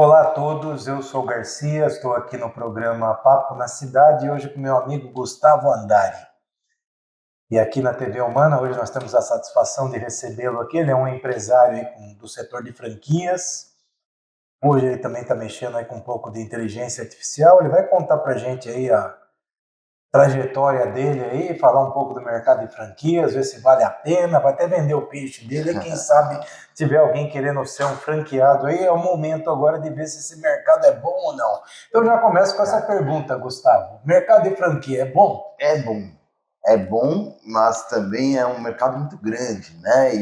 Olá a todos, eu sou o Garcia, estou aqui no programa Papo na Cidade e hoje com meu amigo Gustavo Andari. E aqui na TV Humana, hoje nós temos a satisfação de recebê-lo aqui. Ele é um empresário aí do setor de franquias. Hoje ele também está mexendo aí com um pouco de inteligência artificial. Ele vai contar para a gente aí a trajetória dele aí, falar um pouco do mercado de franquias, ver se vale a pena, vai até vender o peixe dele, e quem sabe tiver alguém querendo ser um franqueado aí, é o momento agora de ver se esse mercado é bom ou não. Eu já começo com essa pergunta, Gustavo. Mercado de franquia é bom? É bom. É bom, mas também é um mercado muito grande, né?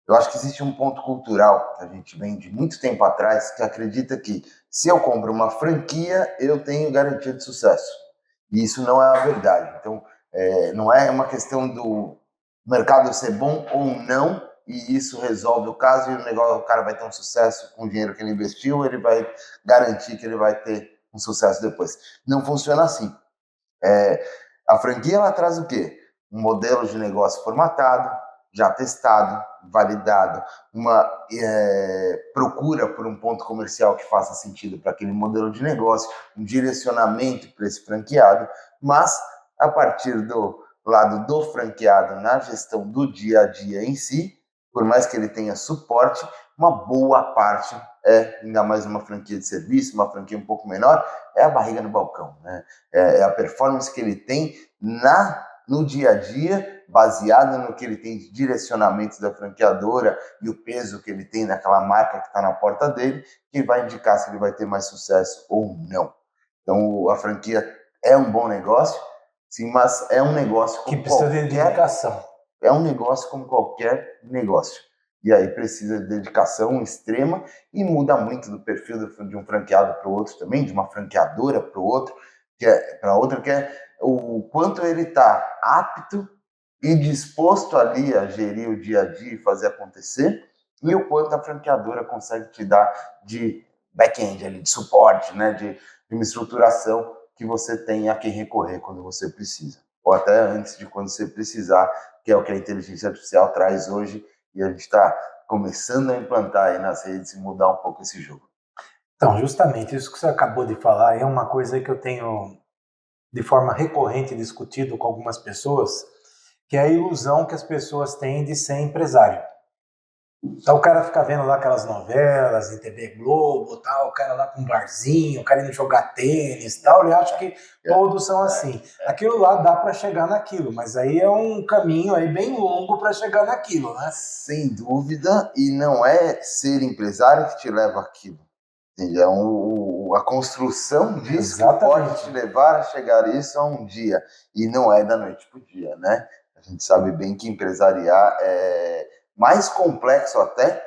Eu acho que existe um ponto cultural que a gente vem de muito tempo atrás que acredita que se eu compro uma franquia, eu tenho garantia de sucesso. E isso não é a verdade. Então, não é uma questão do mercado ser bom ou não, e isso resolve o caso e o negócio, o cara vai ter um sucesso com o dinheiro que ele investiu, ele vai garantir que ele vai ter um sucesso depois. Não funciona assim. A franquia ela traz o quê? Um modelo de negócio formatado, já testado, validado, uma procura por um ponto comercial que faça sentido para aquele modelo de negócio, um direcionamento para esse franqueado, mas a partir do lado do franqueado na gestão do dia a dia em si, por mais que ele tenha suporte, uma boa parte ainda mais uma franquia de serviço, uma franquia um pouco menor, é a barriga no balcão, né? É a performance que ele tem no dia a dia, baseada no que ele tem de direcionamentos da franqueadora e o peso que ele tem naquela marca que está na porta dele, que vai indicar se ele vai ter mais sucesso ou não. Então, a franquia é um bom negócio, sim, mas é um negócio Que precisa de dedicação. É um negócio como qualquer negócio. E aí precisa de dedicação extrema e muda muito do perfil de um franqueado para o outro também, de uma franqueadora para o outro, para outra, que é o quanto ele está apto e disposto ali a gerir o dia a dia e fazer acontecer, e o quanto a franqueadora consegue te dar de back-end, ali, de suporte, né, de uma estruturação que você tem a quem recorrer quando você precisa. Ou até antes de quando você precisar, que é o que a inteligência artificial traz hoje, e a gente está começando a implantar aí nas redes e mudar um pouco esse jogo. Então, justamente isso que você acabou de falar é uma coisa que eu tenho de forma recorrente discutido com algumas pessoas, que é a ilusão que as pessoas têm de ser empresário. Então o cara fica vendo lá aquelas novelas em TV Globo, tal, o cara lá com um barzinho, o cara indo jogar tênis, tal, ele acha que todos são assim. Aquilo lá dá para chegar naquilo, mas aí é um caminho aí bem longo para chegar naquilo, né? Sem dúvida, e não é ser empresário que te leva àquilo. É a construção disso que pode te levar a chegar a isso a um dia, e não é da noite para o dia, né? A gente sabe bem que empresariar é mais complexo até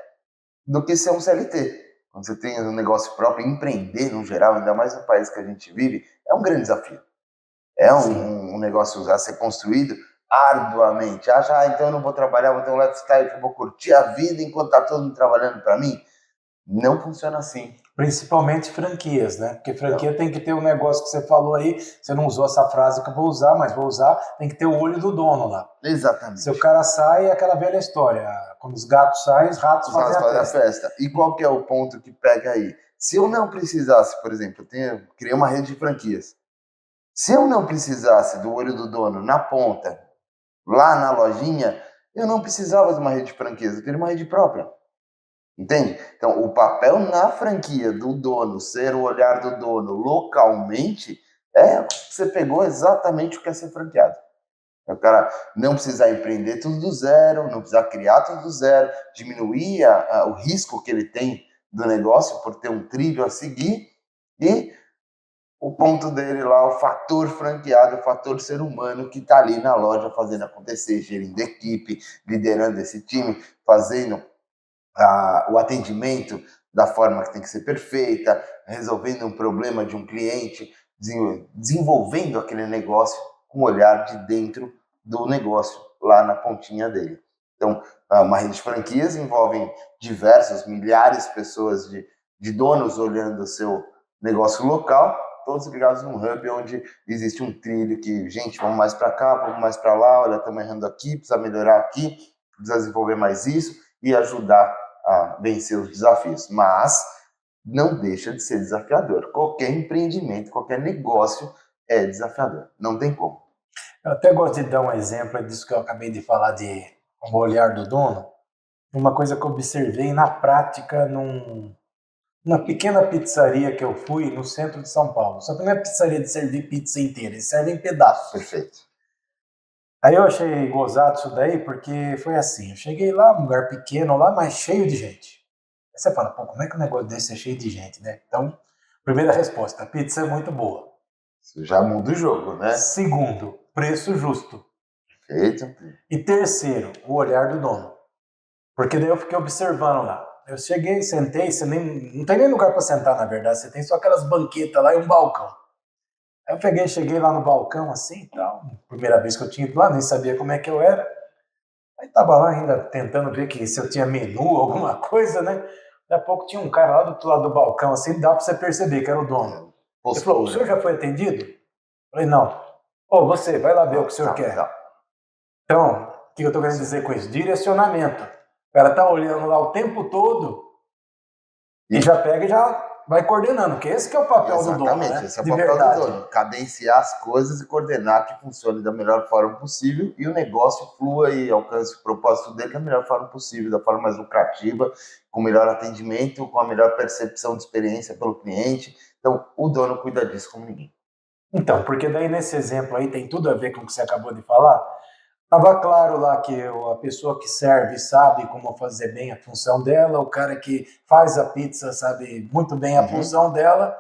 do que ser um CLT. Quando você tem um negócio próprio, empreender no geral, ainda mais no país que a gente vive, é um grande desafio. É um negócio a ser construído arduamente. Então eu não vou trabalhar, vou ter um lifestyle que eu vou curtir a vida enquanto está todo mundo trabalhando para mim. Não funciona assim. Principalmente franquias, né? Porque franquia tem que ter um negócio que você falou aí, você não usou essa frase que eu vou usar, mas vou usar, tem que ter o olho do dono lá. Exatamente. Se o cara sai, é aquela velha história, quando os gatos saem, os ratos fazem a festa. E qual que é o ponto que pega aí? Se eu não precisasse, por exemplo, criei uma rede de franquias. Se eu não precisasse do olho do dono na ponta, lá na lojinha, eu não precisava de uma rede de franquias, eu teria uma rede própria. Entende? Então, o papel na franquia do dono, ser o olhar do dono localmente, você pegou exatamente o que é ser franqueado. O cara não precisar empreender tudo do zero, não precisar criar tudo do zero, diminuir o risco que ele tem do negócio por ter um trilho a seguir, e o ponto dele lá, o fator franqueado, o fator ser humano que está ali na loja fazendo acontecer, gerindo equipe, liderando esse time, fazendo o atendimento da forma que tem que ser perfeita, resolvendo um problema de um cliente, desenvolvendo aquele negócio com o olhar de dentro do negócio, lá na pontinha dele. Então, uma rede de franquias envolve diversos, milhares de pessoas, de donos olhando o seu negócio local, todos ligados num hub onde existe um trilho que, gente, vamos mais para cá, vamos mais para lá, olha, estamos errando aqui, precisa melhorar aqui, precisa desenvolver mais isso e ajudar a vencer os desafios, mas não deixa de ser desafiador. Qualquer empreendimento, qualquer negócio é desafiador, não tem como. Eu até gosto de dar um exemplo disso que eu acabei de falar de o olhar do dono. Uma coisa que eu observei na prática numa pequena pizzaria que eu fui no centro de São Paulo. Só que não é pizzaria de servir pizza inteira, eles servem pedaços. Perfeito. Aí eu achei gozado isso daí, porque foi assim, eu cheguei lá, um lugar pequeno lá, mas cheio de gente. Aí você fala, pô, como é que um negócio desse é cheio de gente, né? Então, primeira resposta, a pizza é muito boa. Isso já muda o jogo, né? Segundo, preço justo. Perfeito. E terceiro, o olhar do dono. Porque daí eu fiquei observando lá. Eu cheguei, sentei, não tem nem lugar para sentar, na verdade, você tem só aquelas banquetas lá e um balcão. Aí eu cheguei lá no balcão assim e tal, primeira vez que eu tinha ido lá, nem sabia como é que eu era. Aí tava lá ainda tentando ver se eu tinha menu, alguma coisa, né? Daqui a pouco tinha um cara lá do outro lado do balcão, assim, dá pra você perceber que era o dono. Ele falou, o senhor já foi atendido? Eu falei, não. Ô, você, vai lá ver o que o senhor quer. Então, o que eu tô querendo dizer com isso? Direcionamento. O cara tá olhando lá o tempo todo e já pega e já vai coordenando, que esse que é o papel do dono, né? Exatamente, esse é o papel do dono. Cadenciar as coisas e coordenar que funcione da melhor forma possível e o negócio flua e alcance o propósito dele da melhor forma possível, da forma mais lucrativa, com o melhor atendimento, com a melhor percepção de experiência pelo cliente. Então, o dono cuida disso como ninguém. Então, porque daí nesse exemplo aí tem tudo a ver com o que você acabou de falar. Estava claro lá que a pessoa que serve sabe como fazer bem a função dela, o cara que faz a pizza sabe muito bem a função dela,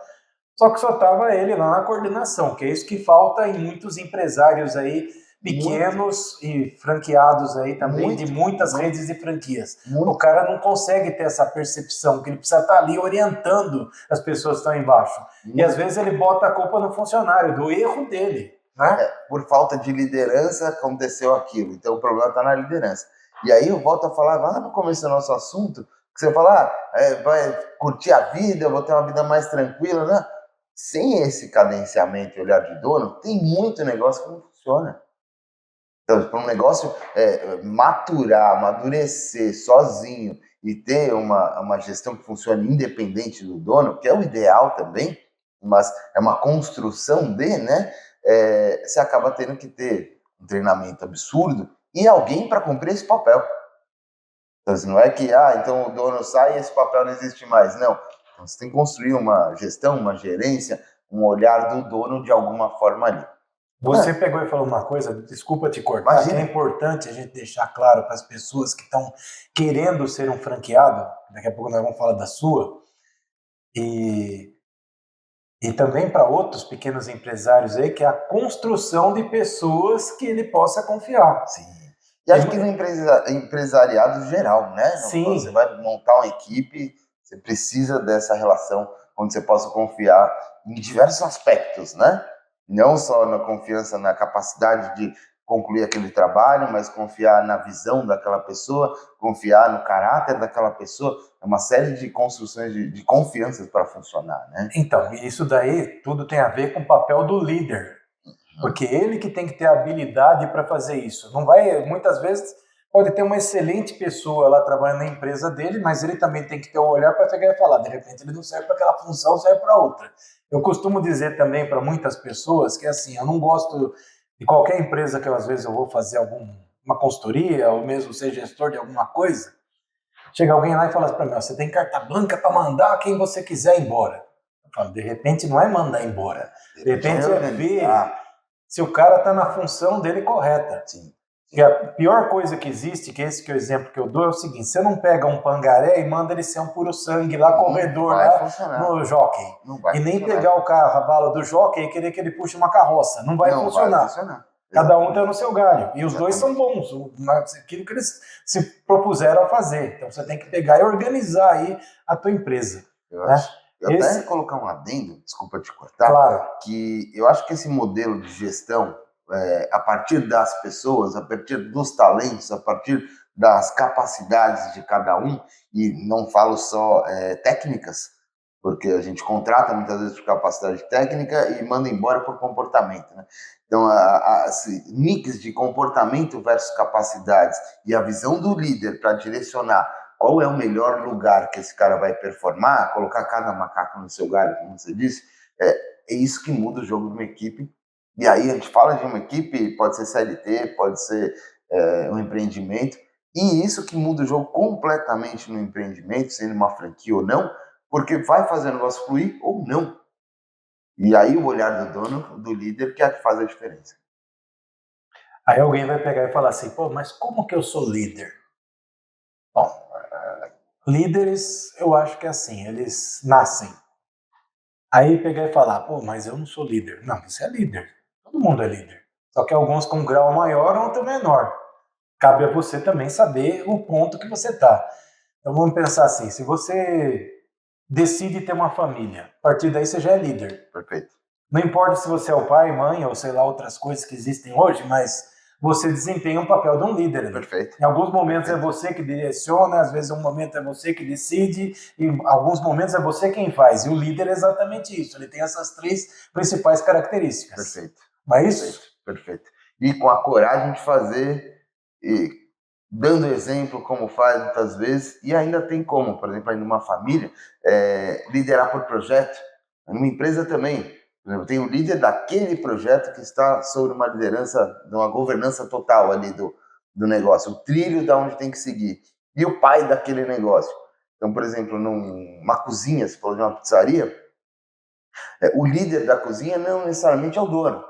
só que só estava ele lá na coordenação, que é isso que falta em muitos empresários aí, pequenos e franqueados aí também, de muitas redes de franquias. O cara não consegue ter essa percepção, que ele precisa estar ali orientando as pessoas que estão embaixo. E às vezes ele bota a culpa no funcionário, do erro dele. Né? Por falta de liderança aconteceu aquilo, então o problema está na liderança. E aí eu volto a falar lá no começo do nosso assunto, que você fala, vai curtir a vida, eu vou ter uma vida mais tranquila, né? Sem esse cadenciamento e olhar de dono, tem muito negócio que não funciona. Então, para um negócio maturar, amadurecer sozinho e ter uma gestão que funcione independente do dono, que é o ideal também, mas é uma construção né? Você acaba tendo que ter um treinamento absurdo e alguém para cumprir esse papel. Então, não é que, então o dono sai e esse papel não existe mais. Não. Então, você tem que construir uma gestão, uma gerência, um olhar do dono de alguma forma ali. Você pegou e falou uma coisa, desculpa te cortar, que é importante a gente deixar claro para as pessoas que estão querendo ser um franqueado, daqui a pouco nós vamos falar da sua, e também para outros pequenos empresários aí, que é a construção de pessoas que ele possa confiar. Sim. E acho que no empresariado geral, né? Sim. Você vai montar uma equipe, você precisa dessa relação onde você possa confiar em diversos aspectos, né? Não só na confiança na capacidade de concluir aquele trabalho, mas confiar na visão daquela pessoa, confiar no caráter daquela pessoa. É uma série de construções de confianças para funcionar, né? Então, isso daí tudo tem a ver com o papel do líder. Porque ele que tem que ter a habilidade para fazer isso. Não vai, muitas vezes, pode ter uma excelente pessoa lá trabalhando na empresa dele, mas ele também tem que ter o olhar para pegar e falar, de repente ele não serve para aquela função, serve para outra. Eu costumo dizer também para muitas pessoas que assim, eu não gosto de qualquer empresa que às vezes eu vou fazer uma consultoria, ou mesmo ser gestor de alguma coisa, chega alguém lá e fala para mim, você tem carta branca para mandar quem você quiser embora. Eu falo, de repente não é mandar embora, de repente é ver se o cara está na função dele correta. Sim. E a pior coisa que existe, que esse que é o exemplo que eu dou, é o seguinte, você não pega um pangaré e manda ele ser um puro sangue lá, corredor lá no jockey. E nem pegar o cavalo do jockey e querer que ele puxe uma carroça. Não vai funcionar. Cada um está no seu galho. E os dois são bons, aquilo que eles se propuseram a fazer. Então você tem que pegar e organizar aí a tua empresa. Eu até colocar um adendo, desculpa te cortar, claro, que eu acho que esse modelo de gestão, a partir das pessoas, a partir dos talentos, a partir das capacidades de cada um, e não falo só técnicas, porque a gente contrata muitas vezes por capacidade técnica e manda embora por comportamento, né? Então, esse mix de comportamento versus capacidades e a visão do líder para direcionar qual é o melhor lugar que esse cara vai performar, colocar cada macaco no seu galho, como você disse, é isso que muda o jogo de uma equipe. E aí a gente fala de uma equipe, pode ser CLT, pode ser um empreendimento, e isso que muda o jogo completamente no empreendimento, sendo uma franquia ou não, porque vai fazer o negócio fluir ou não. E aí o olhar do dono, do líder, que é que faz a diferença. Aí alguém vai pegar e falar assim, pô, mas como que eu sou líder? Bom, líderes, eu acho que é assim, eles nascem. Aí pegar e falar, pô, mas eu não sou líder. Não, você é líder. Todo mundo é líder. Só que alguns com grau maior ou outro menor. Cabe a você também saber o ponto que você está. Então vamos pensar assim, se você decide ter uma família, a partir daí você já é líder. Perfeito. Não importa se você é o pai, mãe ou sei lá outras coisas que existem hoje, mas você desempenha um papel de um líder ali. Perfeito. Em alguns momentos Perfeito. é você que direciona, às vezes um momento é você que decide, e em alguns momentos é você quem faz. E o líder é exatamente isso, ele tem essas três principais características. Perfeito. Não é isso? Perfeito. E com a coragem de fazer, e dando exemplo como faz muitas vezes, e ainda tem como, por exemplo, aí numa família, liderar por projeto. Numa empresa também, por exemplo, tem o líder daquele projeto que está sobre uma liderança, de uma governança total ali do negócio, o trilho da onde tem que seguir, e o pai daquele negócio. Então, por exemplo, numa cozinha, se for de uma pizzaria, o líder da cozinha não necessariamente é o dono.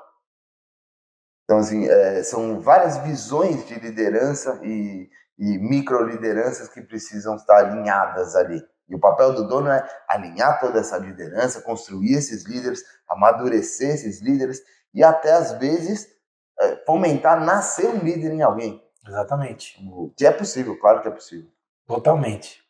Então, assim, são várias visões de liderança e micro-lideranças que precisam estar alinhadas ali. E o papel do dono é alinhar toda essa liderança, construir esses líderes, amadurecer esses líderes e até, às vezes, fomentar, nascer um líder em alguém. Exatamente. O que é possível, claro que é possível. Totalmente.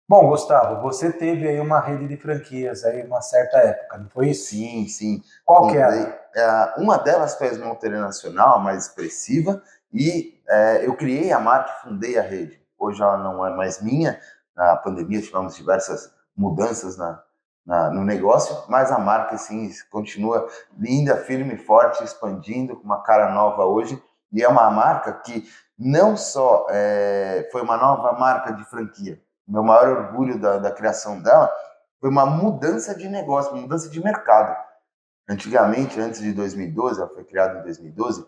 Bom, Gustavo, você teve aí uma rede de franquias aí uma certa época, não foi isso? Sim, sim. Qual que era? Uma delas foi a Esmalteria Nacional, a mais expressiva, e eu criei a marca e fundei a rede. Hoje ela não é mais minha, na pandemia tivemos diversas mudanças no negócio, mas a marca, sim, continua linda, firme e forte, expandindo, com uma cara nova hoje, e é uma marca que não só foi uma nova marca de franquia, meu maior orgulho da criação dela foi uma mudança de negócio, uma mudança de mercado. Antigamente, antes de 2012, ela foi criada em 2012,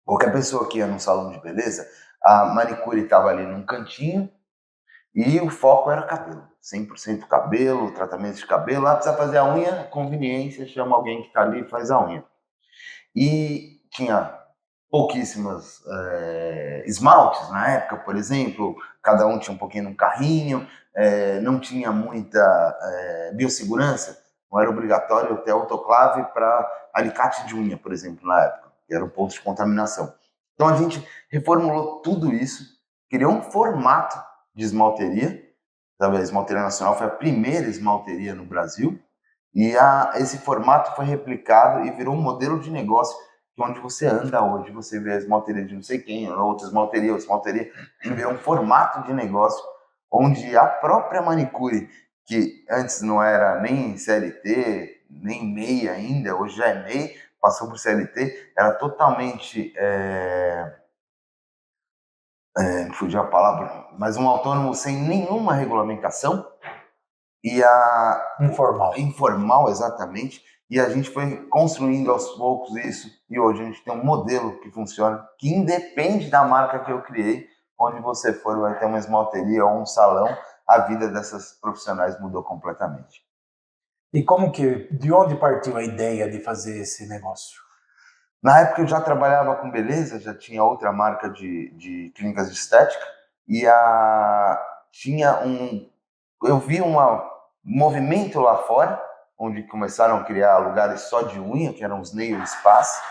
qualquer pessoa que ia num salão de beleza, a manicure estava ali num cantinho e o foco era cabelo. 100% cabelo, tratamento de cabelo. Ah, precisa fazer a unha, conveniência, chama alguém que está ali e faz a unha. E tinha pouquíssimas esmaltes na época, por exemplo, cada um tinha um pouquinho no carrinho, não tinha muita biossegurança, não era obrigatório ter autoclave para alicate de unha, por exemplo, na época, que era um ponto de contaminação. Então a gente reformulou tudo isso, criou um formato de esmalteria, a Esmalteria Nacional foi a primeira esmalteria no Brasil, e esse formato foi replicado e virou um modelo de negócio que onde você anda hoje, você vê a esmalteria de não sei quem, outra esmalteria, e virou um formato de negócio onde a própria manicure, que antes não era nem CLT, nem MEI ainda, hoje já é MEI, passou por CLT, era totalmente, fugiu a palavra, mas um autônomo sem nenhuma regulamentação, e informal, exatamente, e a gente foi construindo aos poucos isso, e hoje a gente tem um modelo que funciona, que independe da marca que eu criei, onde você for vai ter uma esmalteria ou um salão, a vida dessas profissionais mudou completamente. E de onde partiu a ideia de fazer esse negócio? Na época eu já trabalhava com beleza, já tinha outra marca de clínicas de estética, e eu vi um movimento lá fora, onde começaram a criar lugares só de unha, que eram os nail spas,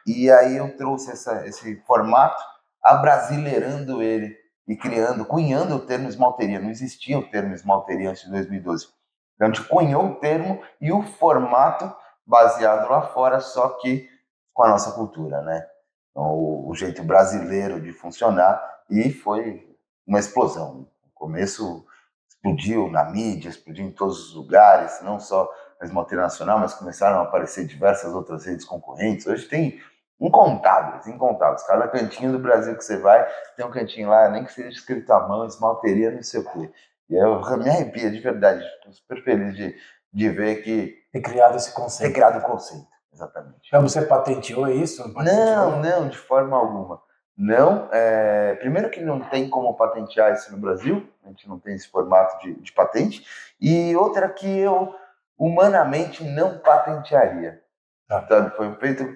e aí eu trouxe esse formato, abrasileirando ele e cunhando o termo esmalteria. Não existia o termo esmalteria antes de 2012. Então a gente cunhou o termo e o formato baseado lá fora, só que com a nossa cultura, né? Então, o jeito brasileiro de funcionar, e foi uma explosão. No começo explodiu na mídia, explodiu em todos os lugares, não só na Esmalteria Nacional, mas começaram a aparecer diversas outras redes concorrentes. Hoje tem incontáveis, incontáveis. Cada cantinho do Brasil que você vai, tem um cantinho lá, nem que seja escrito à mão, esmalteria, não sei o quê. E eu me arrepia de verdade, estou super feliz de ver que Ter criado esse ter conceito. criado o conceito, exatamente. Então você patenteou isso? Não, de forma alguma. Não, primeiro que não tem como patentear isso no Brasil, a gente não tem esse formato de patente, e outra que eu humanamente não patentearia. Sabe? Foi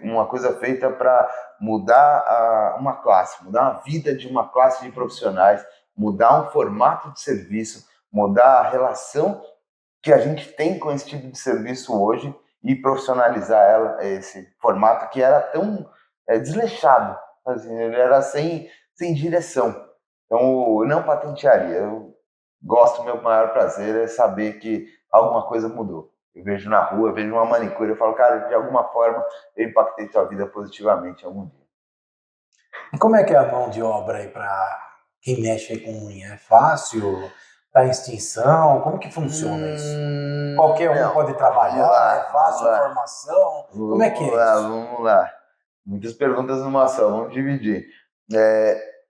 uma coisa feita para mudar uma classe, mudar a vida de uma classe de profissionais, mudar um formato de serviço, mudar a relação que a gente tem com esse tipo de serviço hoje e profissionalizar esse formato que era tão desleixado, assim, ele era sem direção. Então, eu não patentearia. Eu gosto, meu maior prazer é saber que alguma coisa mudou. Eu vejo na rua, eu vejo uma manicure, eu falo, cara, de alguma forma eu impactei tua vida positivamente algum dia. E como é que é a mão de obra aí para quem mexe com unha? É fácil? Está em extinção? Como que funciona isso? Qualquer um Não. pode trabalhar? É fácil a formação? Como é que é isso? Vamos lá. Muitas perguntas numa só, vamos dividir.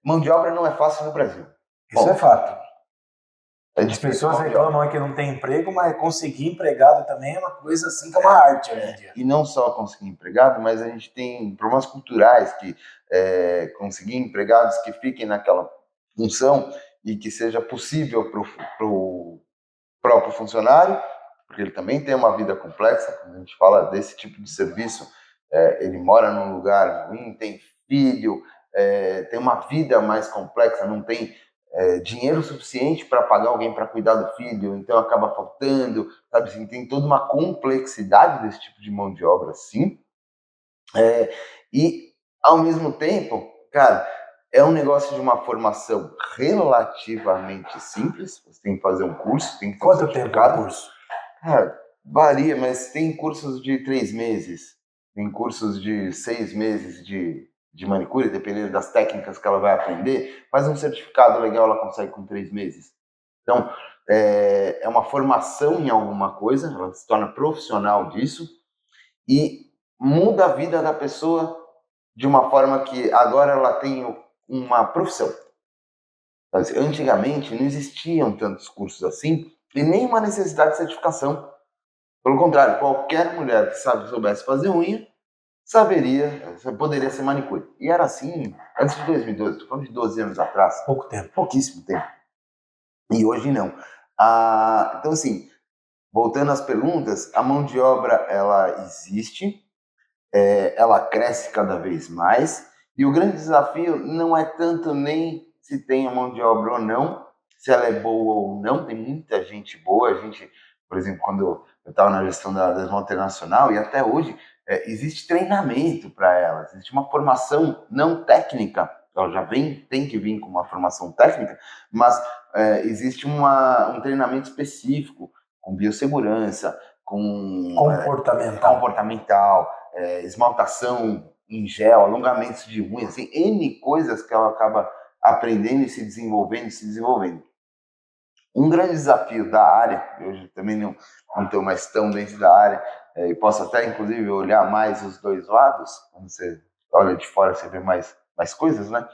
Mão de obra não é fácil no Brasil. Isso é fato. É As difícil pessoas mão de obra. reclamam que não tem emprego, mas conseguir empregado também é uma coisa assim que é uma arte hoje em dia. E não só conseguir empregado, mas a gente tem problemas culturais que conseguir empregados que fiquem naquela função e que seja possível para o próprio funcionário, porque ele também tem uma vida complexa. Quando a gente fala desse tipo de serviço, ele mora num lugar ruim, tem filho, tem uma vida mais complexa, não tem dinheiro suficiente para pagar alguém para cuidar do filho, então acaba faltando, sabe assim, tem toda uma complexidade desse tipo de mão de obra, sim. E, ao mesmo tempo, cara, é um negócio de uma formação relativamente simples. Você tem que fazer um curso, tem que ter um Quanto tempo é o certificado. curso? Cara, varia, mas tem cursos de 3 meses, tem cursos de 6 meses de manicure, dependendo das técnicas que ela vai aprender. Faz um certificado legal, ela consegue com 3 meses. Então, é uma formação em alguma coisa, ela se torna profissional disso e muda a vida da pessoa de uma forma que agora ela tem uma profissão. Antigamente não existiam tantos cursos assim e nem uma necessidade de certificação. Pelo contrário, qualquer mulher que soubesse fazer unha poderia ser manicure. E era assim antes de 2012, estou falando de 12 anos atrás. Pouco tempo. Pouquíssimo tempo. E hoje não. Então, assim, voltando às perguntas, a mão de obra ela existe, ela cresce cada vez mais, e o grande desafio não é tanto nem se tem a mão de obra ou não, se ela é boa ou não. Tem muita gente boa. A gente, por exemplo, quando eu estava na gestão da Esmalta Internacional, e até hoje, existe treinamento para ela, existe uma formação não técnica, ela já tem que vir com uma formação técnica, mas existe um treinamento específico, com biossegurança, com comportamental, esmaltação em gel, alongamentos de unhas, assim, N coisas que ela acaba aprendendo e se desenvolvendo. Um grande desafio da área, eu também não estou mais tão dentro da área, e posso até, inclusive, olhar mais os dois lados. Quando você olha de fora, você vê mais coisas, né?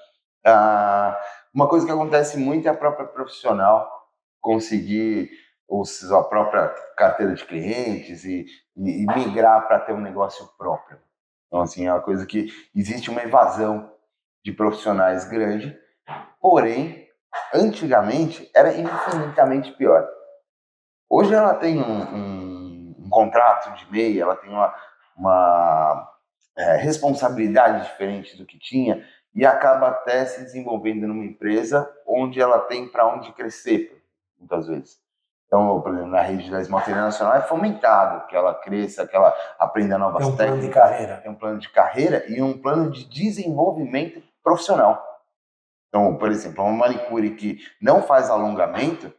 Uma coisa que acontece muito é a própria profissional conseguir a própria carteira de clientes e migrar para ter um negócio próprio. Então, assim, é uma coisa que existe uma evasão de profissionais grande, porém, antigamente era infinitamente pior. Hoje ela tem um contrato de MEI, ela tem uma responsabilidade diferente do que tinha e acaba até se desenvolvendo numa empresa onde ela tem para onde crescer, muitas vezes. Então, por exemplo, na rede da Esmalta Internacional é fomentado que ela cresça, que ela aprenda novas técnicas. Tem um plano de carreira. Tem um plano de carreira e um plano de desenvolvimento profissional. Então, por exemplo, uma manicure que não faz alongamento,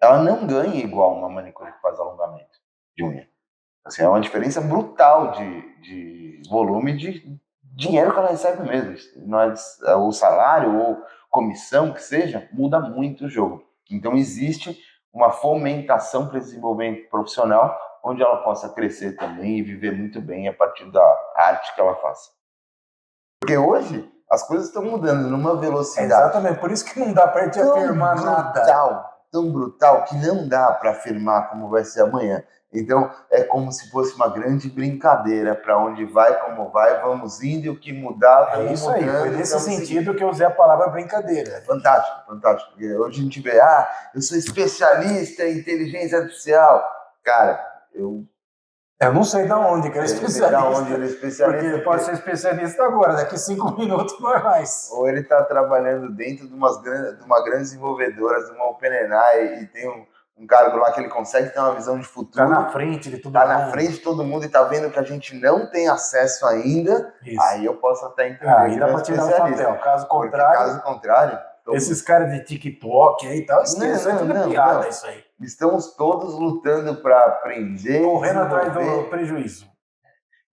ela não ganha igual uma manicure que faz alongamento de unha. Assim, é uma diferença brutal de volume de dinheiro que ela recebe mesmo. O salário ou comissão que seja, muda muito o jogo. Então existe uma fomentação para desenvolvimento profissional, onde ela possa crescer também e viver muito bem a partir da arte que ela faça. Porque hoje as coisas estão mudando numa velocidade. Exatamente, por isso que não dá para te afirmar nada. Tão brutal, que não dá para afirmar como vai ser amanhã. Então, é como se fosse uma grande brincadeira, para onde vai, como vai, vamos indo, e o que mudar, É estamos isso aí, mudando. foi nesse estamos sentido seguindo. que eu usei a palavra brincadeira. Fantástico, fantástico. Porque hoje a gente vê, eu sou especialista em inteligência artificial. Cara, eu não sei de onde que ele é não sei de especialista. onde ele é especialista. Porque ele pode ser especialista agora, daqui 5 minutos não é mais. Ou ele está trabalhando dentro de uma grande desenvolvedora, de uma OpenAI, e tem um cargo lá que ele consegue ter uma visão de futuro. Está na frente de todo mundo. Está na frente de todo mundo e está vendo que a gente não tem acesso ainda. Isso. Aí eu posso até entender aí dá para tirar o papel. Caso contrário, esses caras de TikTok aí e tal, esquece, é tudo piada isso aí. Estamos todos lutando para aprender. Correndo atrás do prejuízo.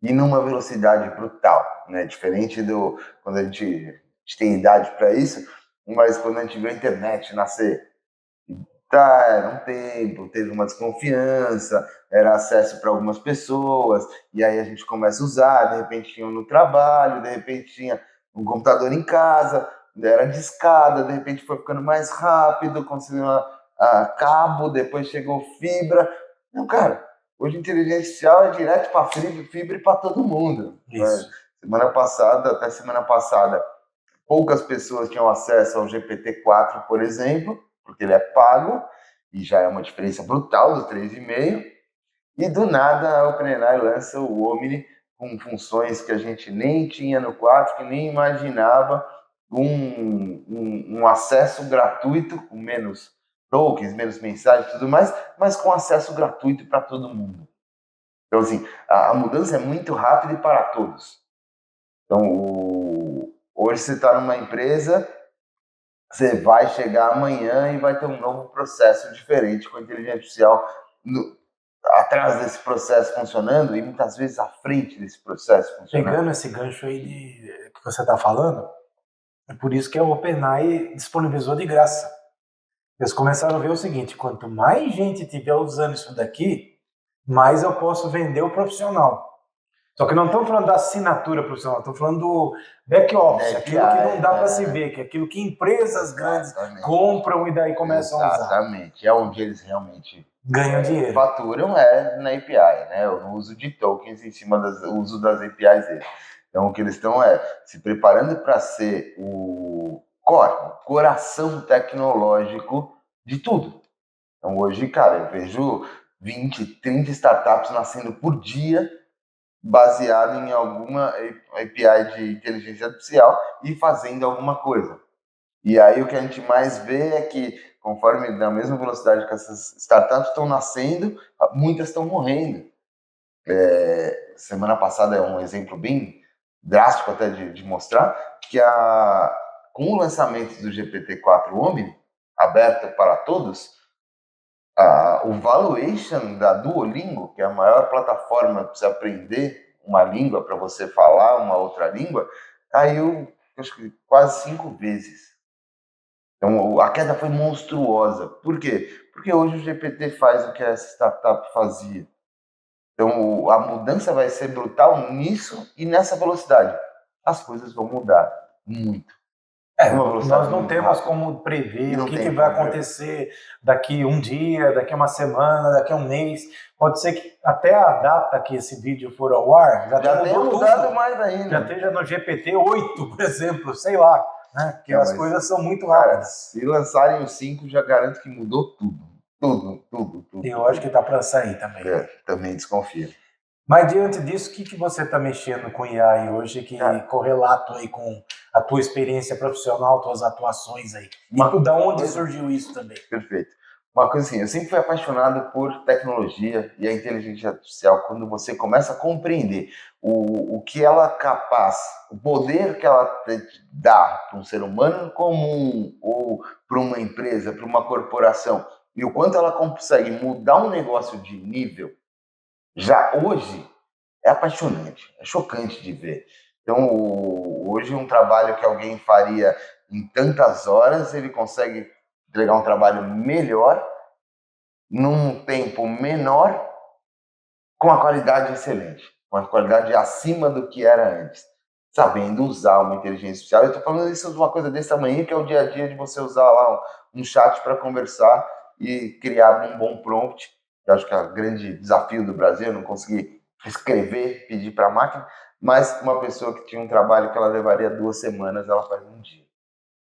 E numa velocidade brutal, né? Diferente do quando a gente tem idade para isso, mas quando a gente viu a internet nascer, era um tempo, teve uma desconfiança, era acesso para algumas pessoas, e aí a gente começa a usar, de repente tinha um no trabalho, de repente tinha um computador em casa, era de escada, de repente foi ficando mais rápido, conseguiu cabo, depois chegou fibra. Não, cara, hoje a inteligência artificial é direto para fibra e para todo mundo. Isso. Até semana passada, poucas pessoas tinham acesso ao GPT-4, por exemplo, porque ele é pago, e já é uma diferença brutal do 3,5, e do nada a OpenAI lança o Omni com funções que a gente nem tinha no 4, que nem imaginava, um acesso gratuito, com menos tokens, menos mensagens e tudo mais, mas com acesso gratuito para todo mundo. Então, assim, a mudança é muito rápida e para todos. Então, hoje você está numa empresa, você vai chegar amanhã e vai ter um novo processo diferente com a inteligência artificial atrás desse processo funcionando e muitas vezes à frente desse processo funcionando. Pegando esse gancho aí que você está falando, é por isso que a OpenAI disponibilizou de graça. Eles começaram a ver o seguinte: quanto mais gente tiver usando isso daqui, mais eu posso vender o profissional. Só que não estamos falando da assinatura profissional, estamos falando do back-office, aquilo que não dá para se ver, que é aquilo que empresas grandes compram e daí começam a usar. Exatamente, é onde eles realmente ganham dinheiro. Faturam na API, né? O uso de tokens em cima do uso das APIs deles. Então, o que eles estão se preparando para ser o coração tecnológico de tudo. Então, hoje, cara, eu vejo 20, 30 startups nascendo por dia baseado em alguma API de inteligência artificial e fazendo alguma coisa. E aí o que a gente mais vê é que, conforme na mesma velocidade que essas startups estão nascendo, muitas estão morrendo. Semana passada é um exemplo bem drástico até de mostrar, que com o lançamento do GPT-4 Omni, aberto para todos, o valuation da Duolingo, que é a maior plataforma para você aprender uma língua, para você falar uma outra língua, caiu, acho que quase 5 vezes. Então, a queda foi monstruosa. Por quê? Porque hoje o GPT faz o que essa startup fazia. Então, a mudança vai ser brutal nisso e nessa velocidade. As coisas vão mudar muito. Nós não temos como prever o que vai acontecer daqui um dia, daqui uma semana, daqui a um mês. Pode ser que até a data que esse vídeo for ao ar já tenha mudado mais ainda. Já esteja no GPT-8, por exemplo, sei lá. Né? Porque as coisas são muito rápidas. Cara, se lançarem o 5, já garanto que mudou tudo. Tudo. Eu acho que dá para sair também. Também desconfio. Mas diante disso, o que você está mexendo com IA aí hoje que correlato aí com a tua experiência profissional, tuas atuações aí? E da onde surgiu isso também? Perfeito. Uma coisa assim, eu sempre fui apaixonado por tecnologia e a inteligência artificial. Quando você começa a compreender o que ela é capaz, o poder que ela dá para um ser humano comum ou para uma empresa, para uma corporação, e o quanto ela consegue mudar um negócio de nível, já hoje é apaixonante, é chocante de ver. Então, hoje um trabalho que alguém faria em tantas horas, ele consegue entregar um trabalho melhor, num tempo menor, com uma qualidade excelente, com uma qualidade acima do que era antes. sabendo usar uma inteligência artificial. Eu estou falando isso de uma coisa desse tamanho, que é o dia a dia de você usar lá um chat para conversar e criar um bom prompt. Eu acho que é o grande desafio do Brasil, não conseguir escrever, pedir para a máquina, mas uma pessoa que tinha um trabalho que ela levaria 2 semanas, ela faz um dia.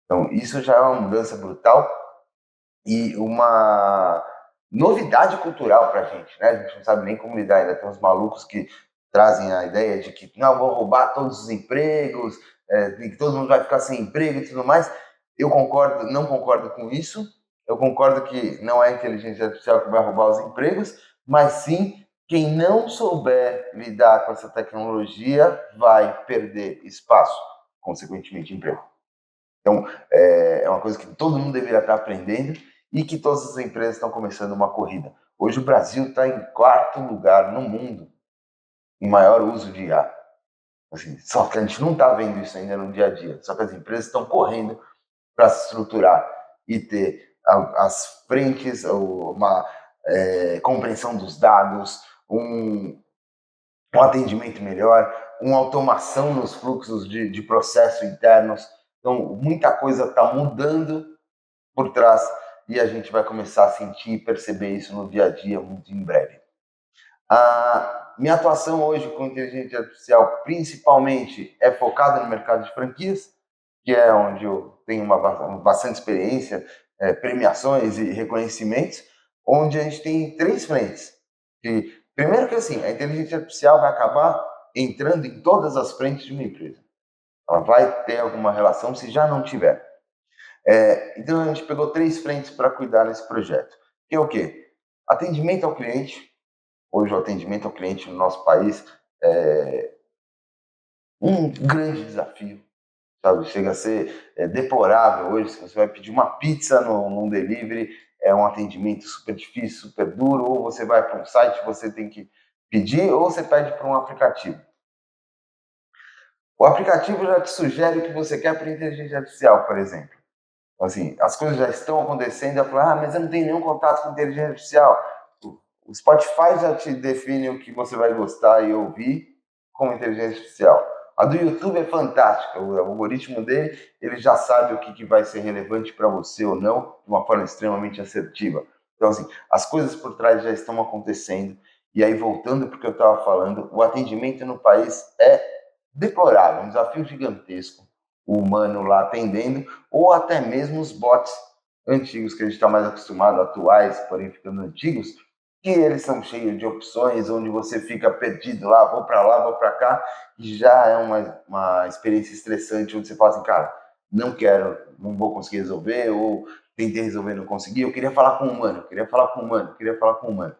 Então, isso já é uma mudança brutal e uma novidade cultural para a gente, né? A gente não sabe nem como lidar, ainda tem uns malucos que trazem a ideia de que não, vão roubar todos os empregos, que todo mundo vai ficar sem emprego e tudo mais. Eu concordo, não concordo com isso. Eu concordo que não é a inteligência artificial que vai roubar os empregos, mas sim quem não souber lidar com essa tecnologia vai perder espaço, consequentemente emprego. Então, é uma coisa que todo mundo deveria estar aprendendo e que todas as empresas estão começando uma corrida. Hoje o Brasil está em 4º lugar no mundo em maior uso de IA. Assim, só que a gente não está vendo isso ainda no dia a dia. Só que as empresas estão correndo para se estruturar e ter as frentes, uma compreensão dos dados, um atendimento melhor, uma automação nos fluxos de processo internos. Então, muita coisa está mudando por trás e a gente vai começar a sentir e perceber isso no dia a dia muito em breve. A minha atuação hoje com inteligência artificial principalmente é focada no mercado de franquias, que é onde eu tenho bastante experiência, premiações e reconhecimentos, onde a gente tem 3 frentes. Primeiro que assim, a inteligência artificial vai acabar entrando em todas as frentes de uma empresa. Ela vai ter alguma relação se já não tiver. Então a gente pegou 3 frentes para cuidar nesse projeto. Que é o quê? Atendimento ao cliente. Hoje o atendimento ao cliente no nosso país é um grande desafio, sabe? Chega a ser deplorável hoje. Se você vai pedir uma pizza num delivery, é um atendimento super difícil, super duro, ou você vai para um site, você tem que pedir, ou você pede para um aplicativo. O aplicativo já te sugere o que você quer para inteligência artificial, por exemplo. Assim, as coisas já estão acontecendo, ela fala, mas eu não tenho nenhum contato com inteligência artificial. O Spotify já te define o que você vai gostar e ouvir como inteligência artificial. A do YouTube é fantástica, o algoritmo dele, ele já sabe o que vai ser relevante para você ou não, de uma forma extremamente assertiva. Então, assim, as coisas por trás já estão acontecendo, e aí, voltando para o que eu estava falando, o atendimento no país é deplorável, um desafio gigantesco, o humano lá atendendo, ou até mesmo os bots antigos que a gente está mais acostumado, atuais, porém ficando antigos, que eles são cheios de opções, onde você fica perdido lá, vou para lá, vou para cá, e já é uma experiência estressante, onde você fala assim, cara, não quero, não vou conseguir resolver, ou tentei resolver, não consegui, eu queria falar com o humano, queria falar com o humano, queria falar com o humano.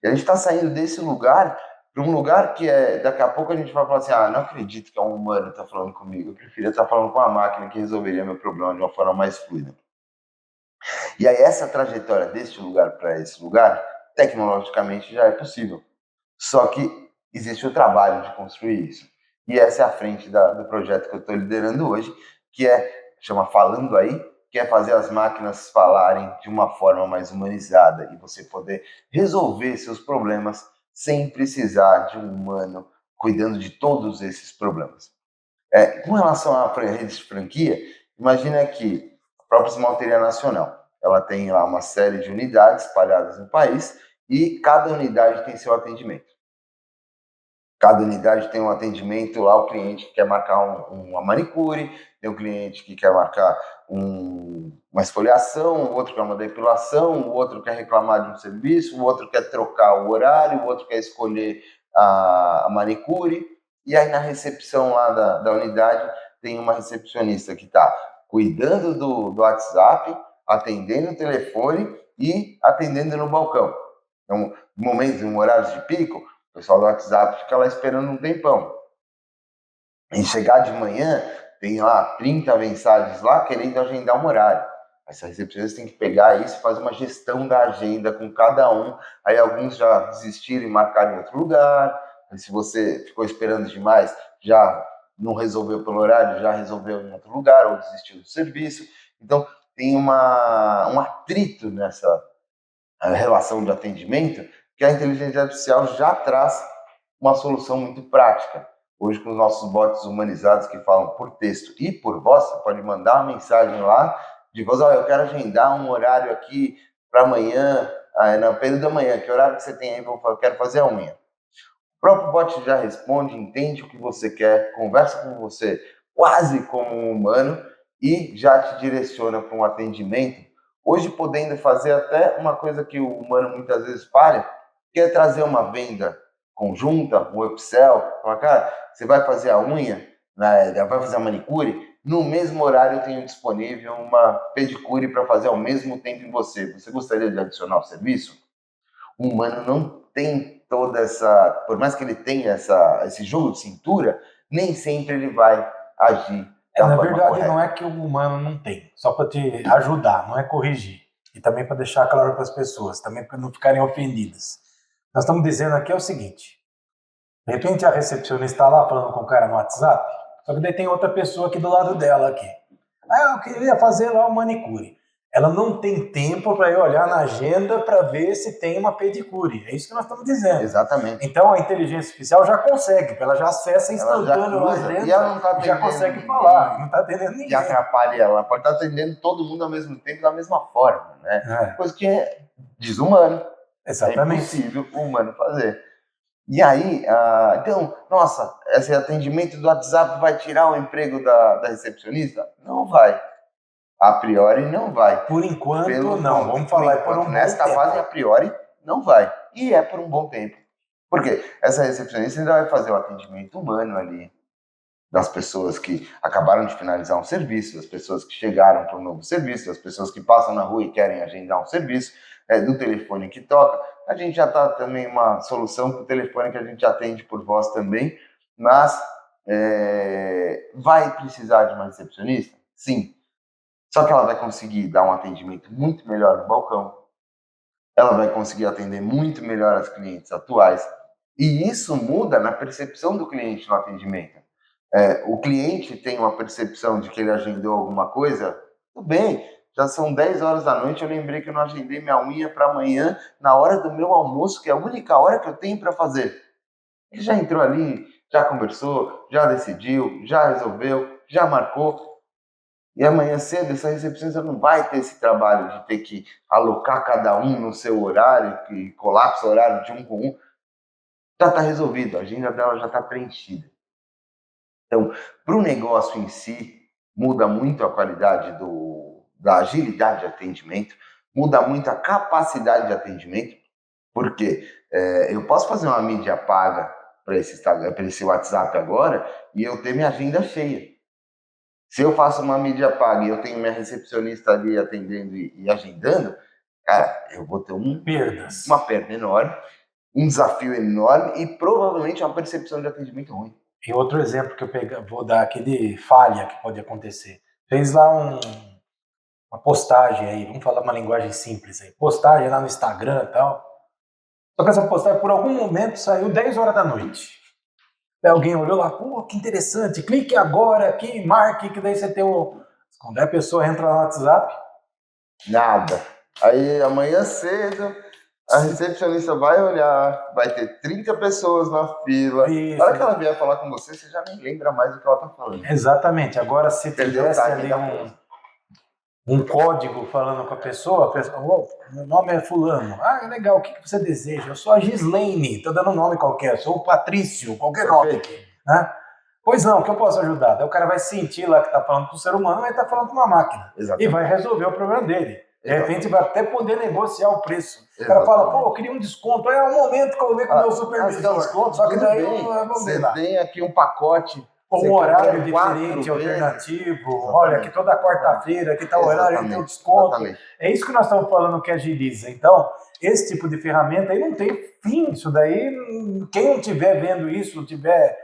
E a gente está saindo desse lugar para um lugar que daqui a pouco a gente vai falar assim, não acredito que é um humano que está falando comigo, eu preferia estar falando com a máquina que resolveria meu problema de uma forma mais fluida. E aí essa trajetória deste lugar para esse lugar, tecnologicamente já é possível. Só que existe o trabalho de construir isso. E essa é a frente do projeto que eu estou liderando hoje, que chama Falando Aí, que é fazer as máquinas falarem de uma forma mais humanizada e você poder resolver seus problemas sem precisar de um humano cuidando de todos esses problemas. Com relação à rede de franquia, imagina que a própria Esmalteria Nacional, ela tem lá uma série de unidades espalhadas no país e cada unidade tem seu atendimento. Cada unidade tem um atendimento lá, o cliente que quer marcar uma manicure, tem um cliente que quer marcar uma esfoliação, o outro quer uma depilação, o outro quer reclamar de um serviço, o outro quer trocar o horário, o outro quer escolher a manicure. E aí na recepção lá da unidade tem uma recepcionista que está cuidando do WhatsApp, atendendo o telefone e atendendo no balcão. Então, em horários de pico, o pessoal do WhatsApp fica lá esperando um tempão. E chegar de manhã, tem lá 30 mensagens lá querendo agendar um horário. Essa recepcionista tem que pegar isso e fazer uma gestão da agenda com cada um. Aí alguns já desistiram e marcaram em outro lugar. E se você ficou esperando demais, já não resolveu pelo horário, já resolveu em outro lugar ou desistiu do serviço. Então tem um atrito nessa relação de atendimento que a inteligência artificial já traz uma solução muito prática. Hoje, com os nossos bots humanizados que falam por texto e por voz, você pode mandar uma mensagem lá de voz, eu quero agendar um horário aqui para amanhã, no período da manhã, que horário que você tem aí? Eu quero fazer a unha. O próprio bot já responde, entende o que você quer, conversa com você quase como um humano e já te direciona para um atendimento. Hoje podendo fazer até uma coisa que o humano muitas vezes falha, que é trazer uma venda conjunta, um upsell, falar, cara, você vai fazer a unha, né, vai fazer a manicure, no mesmo horário eu tenho disponível uma pedicure para fazer ao mesmo tempo em você. Você gostaria de adicionar o serviço? O humano não tem toda essa, por mais que ele tenha esse jogo de cintura, nem sempre ele vai agir da Na forma verdade, correta. não é que o humano não tem, só para te ajudar, não é corrigir. E também para deixar claro para as pessoas, também para não ficarem ofendidas. Nós estamos dizendo aqui é o seguinte: de repente a recepcionista está lá falando com o cara no WhatsApp, só que daí tem outra pessoa aqui do lado dela aqui. Eu queria fazer lá o manicure. Ela não tem tempo para ir olhar na agenda para ver se tem uma pedicure. É isso que nós estamos dizendo. Exatamente. Então a inteligência artificial já consegue, ela já acessa instantâneo lá dentro e ela não está e já consegue falar, não está atendendo ninguém. Que atrapalhe ela pode estar atendendo todo mundo ao mesmo tempo, da mesma forma, né? Coisa que é desumano. Exatamente. É impossível o humano fazer. E aí, então, nossa, esse atendimento do WhatsApp vai tirar o emprego da recepcionista? Não vai. A priori, não vai. Por enquanto, não. Vamos falar por um bom nesta tempo. fase, a priori, não vai. E é por um bom tempo. Por quê? Essa recepcionista ainda vai fazer o atendimento humano ali, das pessoas que acabaram de finalizar um serviço, das pessoas que chegaram para um novo serviço, das pessoas que passam na rua e querem agendar um serviço, do telefone que toca. A gente já está também uma solução para o telefone que a gente atende por voz também, mas vai precisar de uma recepcionista? Sim. Só que ela vai conseguir dar um atendimento muito melhor no balcão, ela vai conseguir atender muito melhor as clientes atuais, e isso muda na percepção do cliente no atendimento. O cliente tem uma percepção de que ele agendou alguma coisa, tudo bem, já são 10 horas da noite, eu lembrei que eu não agendei minha unha para amanhã, na hora do meu almoço, que é a única hora que eu tenho para fazer. Ele já entrou ali, já conversou, já decidiu, já resolveu, já marcou. E amanhã cedo, essa recepcionista não vai ter esse trabalho de ter que alocar cada um no seu horário, que colapsa o horário de um com um. Já está resolvido, a agenda dela já está preenchida. Então, para o negócio em si, muda muito a qualidade da agilidade de atendimento, muda muito a capacidade de atendimento, porque eu posso fazer uma mídia paga para esse WhatsApp agora e eu ter minha agenda cheia. Se eu faço uma mídia paga e eu tenho minha recepcionista ali atendendo e agendando, cara, eu vou ter uma perda enorme, um desafio enorme e provavelmente uma percepção de atendimento ruim. E outro exemplo que eu vou dar aqui de falha que pode acontecer. Fez lá uma postagem aí, vamos falar uma linguagem simples aí, postagem lá no Instagram e tal. Só que essa postagem por algum momento saiu 10 horas da noite. Aí alguém olhou lá, pô, que interessante, clique agora aqui, marque, que daí você tem o... Quando a pessoa entra no WhatsApp... Nada. Aí amanhã cedo, a recepcionista vai olhar, vai ter 30 pessoas na fila. Isso. Na hora que ela vier falar com você, você já nem lembra mais do que ela está falando. Exatamente. Agora, se tivesse ali um código falando com a pessoa, oh, meu nome é fulano. Ah, legal, o que você deseja? Eu sou a Gislaine, estou dando um nome qualquer, sou o Patrício, qualquer nome aqui. Né? Pois não, o que eu posso ajudar? Daí o cara vai sentir lá que está falando com o ser humano, mas está falando com uma máquina. Exatamente. E vai resolver o problema dele. De repente vai até poder negociar o preço. O cara fala, pô, eu queria um desconto. É um momento que eu vou ver com o meu supervisor. Só que daí você tem aqui um pacote. Um horário diferente, alternativo. Olha, aqui toda quarta-feira, aqui está o horário, tem o desconto. Exatamente. É isso que nós estamos falando que agiliza. Então, esse tipo de ferramenta aí não tem fim. Isso daí, quem não estiver vendo isso, não estiver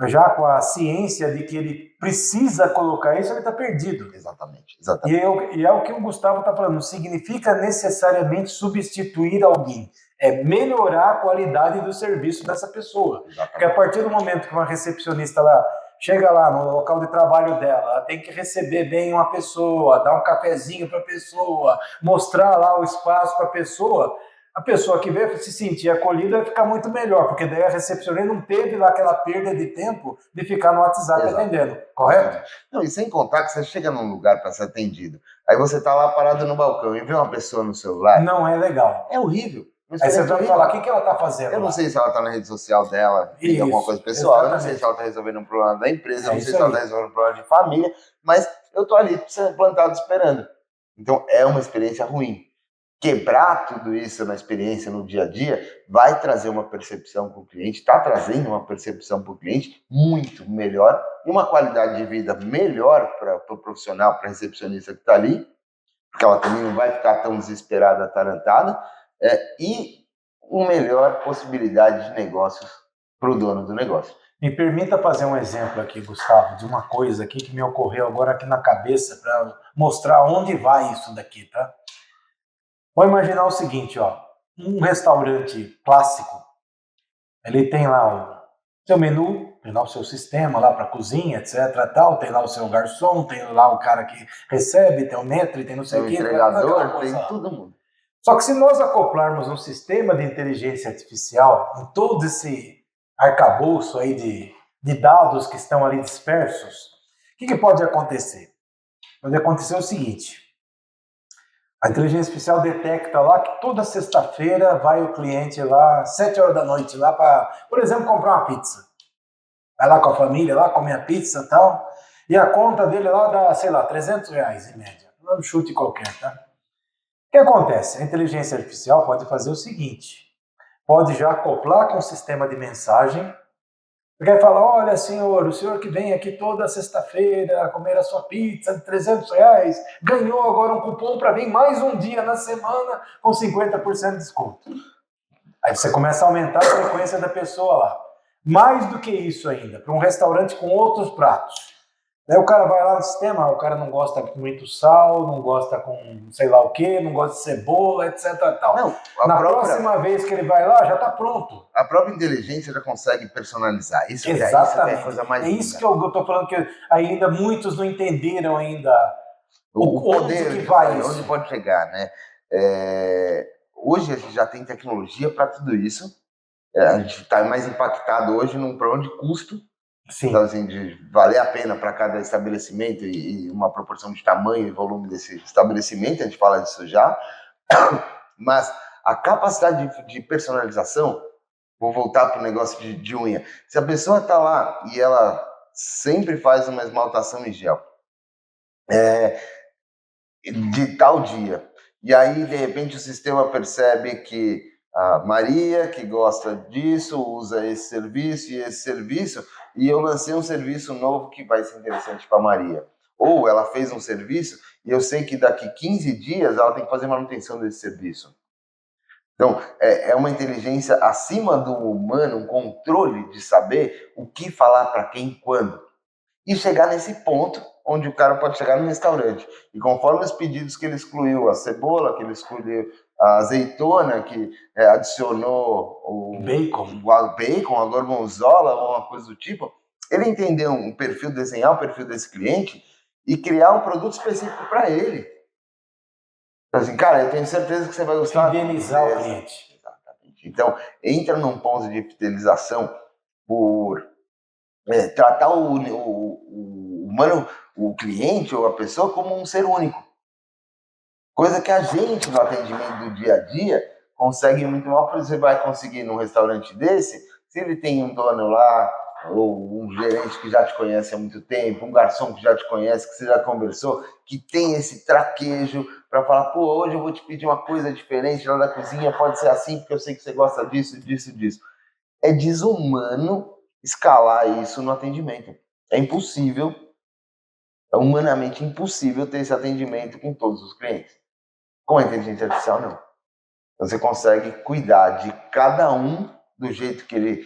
já com a ciência de que ele precisa colocar isso, ele está perdido. Exatamente. E é o que o Gustavo está falando, não significa necessariamente substituir alguém, é melhorar a qualidade do serviço dessa pessoa. Exatamente. Porque a partir do momento que uma recepcionista lá chega lá no local de trabalho dela, ela tem que receber bem uma pessoa, dar um cafezinho para a pessoa, mostrar lá o espaço para a pessoa a pessoa que veio se sentir acolhida vai ficar muito melhor, porque daí a recepcionista não teve lá aquela perda de tempo de ficar no WhatsApp Exato. atendendo, correto? Não, e sem contar que você chega num lugar para ser atendido, aí você tá lá parado no balcão e vê uma pessoa no celular, Não é legal. é horrível. Aí você vai falar, o que ela está fazendo Eu não lá? sei se ela tá na rede social dela, tem alguma coisa Isso, pessoal, eu não sei exatamente. se ela tá resolvendo um problema da empresa, eu É não sei isso se ela tá aí. resolvendo um problema de família, mas eu tô ali plantado esperando. Então é uma experiência ruim. Quebrar tudo isso na experiência, no dia a dia, vai trazer uma percepção para o cliente, está trazendo uma percepção para o cliente muito melhor e uma qualidade de vida melhor para o profissional, para a recepcionista que está ali, porque ela também não vai ficar tão desesperada, atarantada, e uma melhor possibilidade de negócios para o dono do negócio. Me permita fazer um exemplo aqui, Gustavo, de uma coisa aqui que me ocorreu agora aqui na cabeça para mostrar onde vai isso daqui, tá? Vamos imaginar o seguinte, ó, um restaurante clássico, ele tem lá o seu menu, tem lá o seu sistema lá para cozinha, etc, tal, tem lá o seu garçom, tem lá o cara que recebe, tem o maître, tem não sei Tem o quem, entregador, tem todo mundo. Só que se nós acoplarmos um sistema de inteligência artificial em todo esse arcabouço aí de dados que estão ali dispersos, o que pode acontecer? Pode acontecer o seguinte: a inteligência artificial detecta lá que toda sexta-feira vai o cliente lá, 7 horas da noite, lá para, por exemplo, comprar uma pizza. Vai lá com a família, lá comer a pizza e tal, e a conta dele lá dá, sei lá, R$ 300 em média. Não é um chute qualquer, tá? O que acontece? A inteligência artificial pode fazer o seguinte: pode já acoplar com o sistema de mensagem, porque vai falar, olha senhor, o senhor que vem aqui toda sexta-feira comer a sua pizza de R$ 300, ganhou agora um cupom para vir mais um dia na semana com 50% de desconto. Aí você começa a aumentar a frequência da pessoa lá. Mais do que isso ainda, para um restaurante com outros pratos. Daí o cara vai lá no sistema, o cara não gosta com muito sal, não gosta com sei lá o que, não gosta de cebola, etc. Tal. Não, Na próxima vez que ele vai lá, já está pronto. A própria inteligência já consegue personalizar. Isso Exatamente. é a coisa mais É linda. isso que eu estou falando, que ainda muitos não entenderam ainda o poder onde que vai isso. Onde pode chegar, né? Hoje a gente já tem tecnologia para tudo isso. A gente está mais impactado hoje num problema de custo. Sim. Então, assim, de valer a pena para cada estabelecimento e uma proporção de tamanho e volume desse estabelecimento, a gente fala disso já. Mas a capacidade de personalização, vou voltar para o negócio de unha. Se a pessoa está lá e ela sempre faz uma esmaltação em gel, de tal dia, e aí de repente o sistema percebe que a Maria, que gosta disso, usa esse serviço e esse serviço, e eu lancei um serviço novo que vai ser interessante para Maria. Ou ela fez um serviço e eu sei que daqui 15 dias ela tem que fazer manutenção desse serviço. Então, é uma inteligência acima do humano, um controle de saber o que falar para quem, quando. E chegar nesse ponto onde o cara pode chegar no restaurante. E conforme os pedidos que ele excluiu, a cebola, que ele excluiu a azeitona, que adicionou o bacon, a gorgonzola, ou uma coisa do tipo, ele entendeu um perfil, desenhar o perfil desse cliente e criar um produto específico para ele. Então, assim, cara, eu tenho certeza que você vai gostar. Fidelizar o cliente. Exatamente. Então, entra num ponto de fidelização por tratar o humano, o cliente ou a pessoa como um ser único. Coisa que a gente, no atendimento do dia a dia, consegue muito mal, porque você vai conseguir num restaurante desse, se ele tem um dono lá, ou um gerente que já te conhece há muito tempo, um garçom que já te conhece, que você já conversou, que tem esse traquejo para falar, pô, hoje eu vou te pedir uma coisa diferente lá da cozinha, pode ser assim, porque eu sei que você gosta disso, disso, disso. É desumano escalar isso no atendimento. É impossível, é humanamente impossível ter esse atendimento com todos os clientes. Com a inteligência artificial, não. Você consegue cuidar de cada um do jeito que ele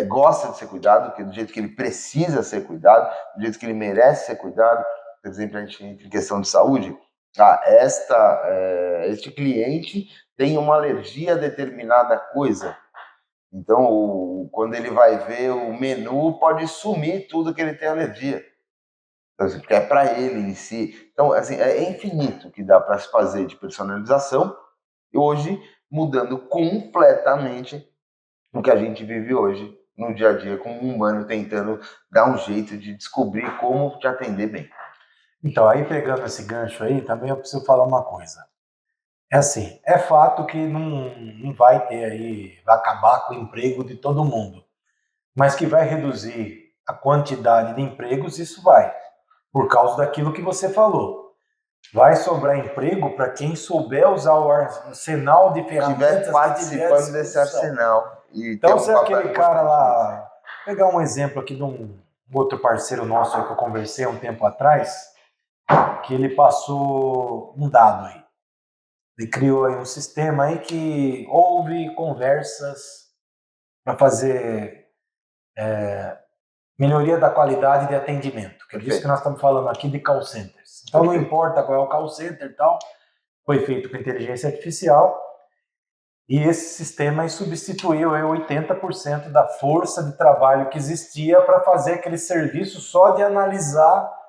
gosta de ser cuidado, do jeito que ele precisa ser cuidado, do jeito que ele merece ser cuidado. Por exemplo, a gente entra em questão de saúde. Este cliente tem uma alergia a determinada coisa. Então, quando ele vai ver o menu, pode sumir tudo que ele tem alergia. Então, assim, porque é para ele em si. Então, assim, é infinito o que dá para se fazer de personalização. E hoje, mudando completamente o que a gente vive hoje no dia a dia, como um humano tentando dar um jeito de descobrir como te atender bem. Então, aí pegando esse gancho aí, também eu preciso falar uma coisa. É assim, é fato que não vai ter aí, vai acabar com o emprego de todo mundo, mas que vai reduzir a quantidade de empregos, isso vai, por causa daquilo que você falou. Vai sobrar emprego para quem souber usar o arsenal de ferramentas Estiver que tiver à participando desse disposição. arsenal e ter Então, um se é papel aquele cara importante nisso. lá, pegar um exemplo aqui de um outro parceiro nosso aí que eu conversei há um tempo atrás, que ele passou um dado aí. Ele criou aí um sistema aí que houve conversas para fazer melhoria da qualidade de atendimento, que é disso que nós estamos falando aqui de call centers. Então não importa qual é o call center e tal, foi feito com inteligência artificial e esse sistema aí substituiu aí 80% da força de trabalho que existia para fazer aquele serviço só de analisar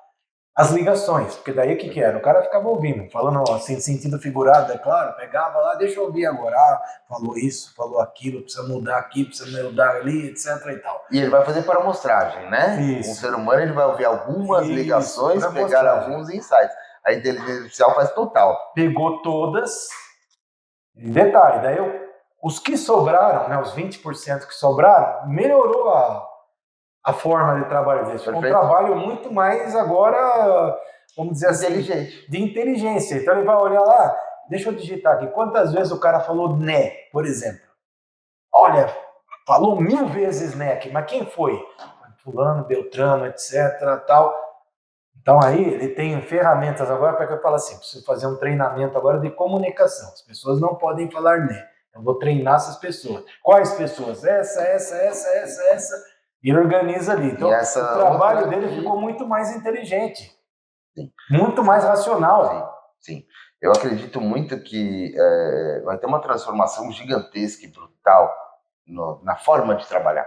as ligações, porque daí o que era? O cara ficava ouvindo, falando assim, sentido figurado, é claro, pegava lá, deixa eu ouvir agora, falou isso, falou aquilo, precisa mudar aqui, precisa mudar ali, etc e tal. E ele vai fazer para amostragem, né? Isso. Um ser humano ele vai ouvir algumas ligações, pegar alguns insights. A inteligência artificial faz total. Pegou todas, detalhe, daí os que sobraram, né, os 20% que sobraram, melhorou a forma de trabalho deles. Foi um trabalho muito mais agora, vamos dizer assim, de inteligência. Então ele vai olhar lá, deixa eu digitar aqui, quantas vezes o cara falou né, por exemplo. Olha, falou 1000 vezes né aqui, mas quem foi? Fulano, Beltrano, etc, tal. Então aí ele tem ferramentas agora para que eu fale assim, preciso fazer um treinamento agora de comunicação. As pessoas não podem falar né. Eu vou treinar essas pessoas. Quais pessoas? Essa. E ele organiza ali. Então, o trabalho dele ficou muito mais inteligente. Sim. Muito mais racional. Sim. Eu acredito muito que vai ter uma transformação gigantesca e brutal na forma de trabalhar.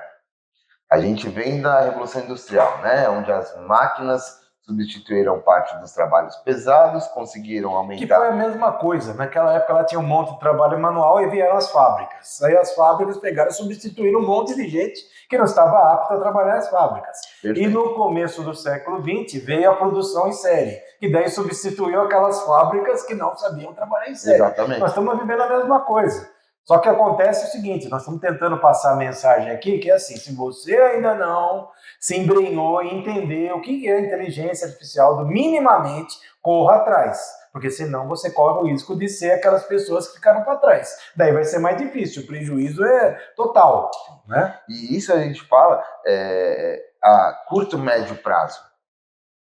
A gente vem da Revolução Industrial, né? Onde as máquinas substituíram parte dos trabalhos pesados, conseguiram aumentar. Que foi a mesma coisa. Naquela época ela tinha um monte de trabalho manual e vieram as fábricas. Aí as fábricas pegaram e substituíram um monte de gente que não estava apta a trabalhar nas fábricas. Perfeito. E no começo do século XX veio a produção em série, que daí substituiu aquelas fábricas que não sabiam trabalhar em série. Exatamente. Nós estamos vivendo a mesma coisa. Só que acontece o seguinte, nós estamos tentando passar a mensagem aqui, que é assim, se você ainda não se embrenhou e entender o que é inteligência artificial, minimamente, corra atrás, porque senão você corre o risco de ser aquelas pessoas que ficaram para trás. Daí vai ser mais difícil, o prejuízo é total, né? E isso a gente fala a curto, médio prazo.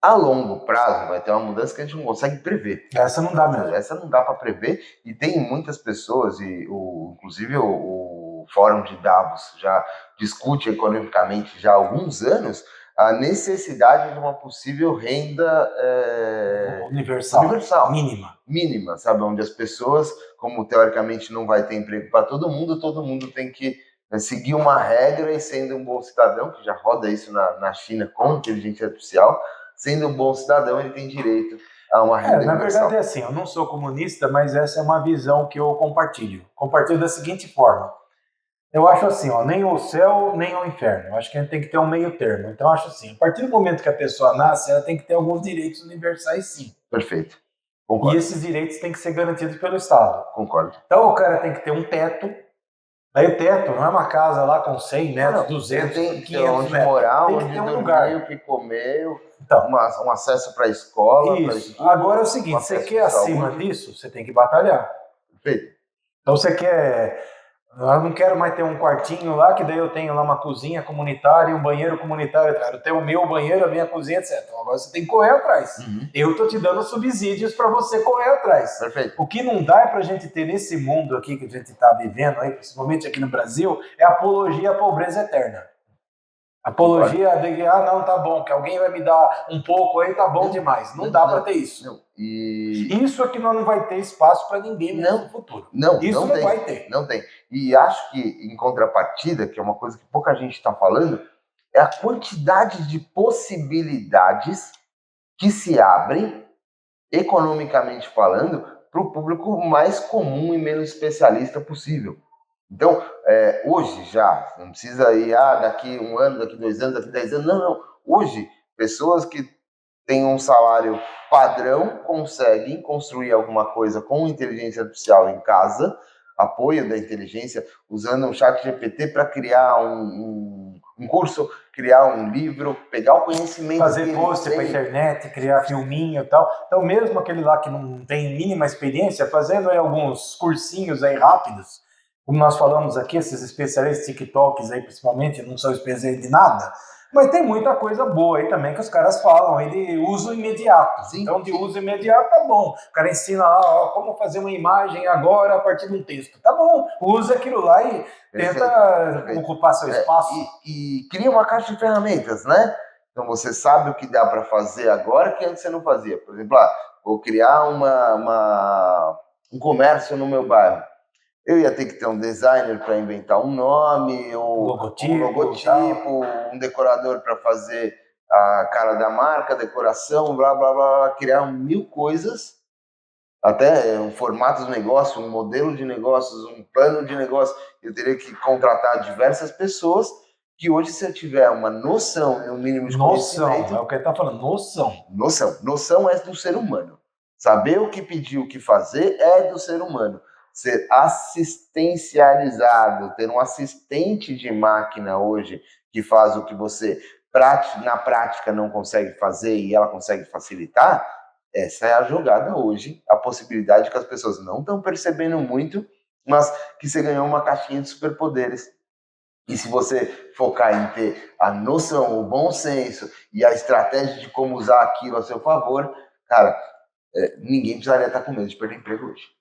A longo prazo vai ter uma mudança que a gente não consegue prever. Essa não dá mesmo. Essa não dá para prever e tem muitas pessoas, inclusive o Fórum de Davos já discute economicamente já há alguns anos a necessidade de uma possível renda universal. Mínima, sabe? Onde as pessoas, como teoricamente não vai ter emprego para todo mundo tem que seguir uma regra e sendo um bom cidadão, que já roda isso na China com inteligência artificial, sendo um bom cidadão, ele tem direito a uma renda universal. Na verdade é assim, eu não sou comunista, mas essa é uma visão que eu compartilho. Compartilho da seguinte forma. Eu acho assim, nem o céu, nem o inferno. Eu acho que a gente tem que ter um meio termo. Então eu acho assim, a partir do momento que a pessoa nasce, ela tem que ter alguns direitos universais, sim. Perfeito. Concordo. E esses direitos têm que ser garantidos pelo Estado. Concordo. Então o cara tem que ter um teto. Aí o teto não é uma casa lá com 100 metros, 200, tem 500 onde metros. morar, tem onde que ter um dormir, lugar. o que comer, então, um acesso para a escola. Isso. Agora é o seguinte, você quer acima disso, você tem que batalhar. Perfeito. Então você quer... Eu não quero mais ter um quartinho lá, que daí eu tenho lá uma cozinha comunitária, um banheiro comunitário. Eu tenho o meu banheiro, a minha cozinha, etc. Então agora você tem que correr atrás. Uhum. Eu estou te dando subsídios para você correr atrás. Perfeito. O que não dá é para a gente ter nesse mundo aqui que a gente está vivendo, aí, principalmente aqui no Brasil, é apologia à pobreza eterna. Apologia de não, tá bom, que alguém vai me dar um pouco aí, tá bom demais. Não dá para ter isso. Isso é que nós não vai ter espaço para ninguém no futuro. Isso não vai ter. Não tem. E acho que, em contrapartida, que é uma coisa que pouca gente está falando, é a quantidade de possibilidades que se abrem, economicamente falando, para o público mais comum e menos especialista possível. Então, hoje já, não precisa ir daqui 1 ano, daqui 2 anos, daqui 10 anos, não. Hoje, pessoas que têm um salário padrão conseguem construir alguma coisa com inteligência artificial em casa, apoio da inteligência, usando um chat GPT para criar um curso, criar um livro, pegar o conhecimento. Fazer post para internet, criar filminho e tal. Então, mesmo aquele lá que não tem mínima experiência, fazendo aí alguns cursinhos aí rápidos, como nós falamos aqui, esses especialistas TikToks aí principalmente, não são especialistas de nada, mas tem muita coisa boa aí também que os caras falam aí de uso imediato. Sim. Então, de uso imediato tá bom. O cara ensina lá, ó, como fazer uma imagem agora a partir de um texto. Tá bom, usa aquilo lá e tenta ocupar seu espaço. E cria uma caixa de ferramentas, né? Então você sabe o que dá para fazer agora que antes você não fazia. Por exemplo, vou criar um comércio no meu bairro. Eu ia ter que ter um designer para inventar um nome, um logotipo, um decorador para fazer a cara da marca, decoração, blá, blá, blá, criar 1000 coisas, até um formato de negócio, um modelo de negócios, um plano de negócio. Eu teria que contratar diversas pessoas que hoje, se eu tiver uma noção e um mínimo de conhecimento... É o que ele está falando, noção. Noção é do ser humano. Saber o que pedir, o que fazer é do ser humano. Ser assistencializado, ter um assistente de máquina hoje que faz o que você na prática não consegue fazer e ela consegue facilitar, essa é a jogada hoje, a possibilidade que as pessoas não estão percebendo muito, mas que você ganhou uma caixinha de superpoderes. E se você focar em ter a noção, o bom senso e a estratégia de como usar aquilo a seu favor, cara, ninguém precisaria estar com medo de perder emprego hoje.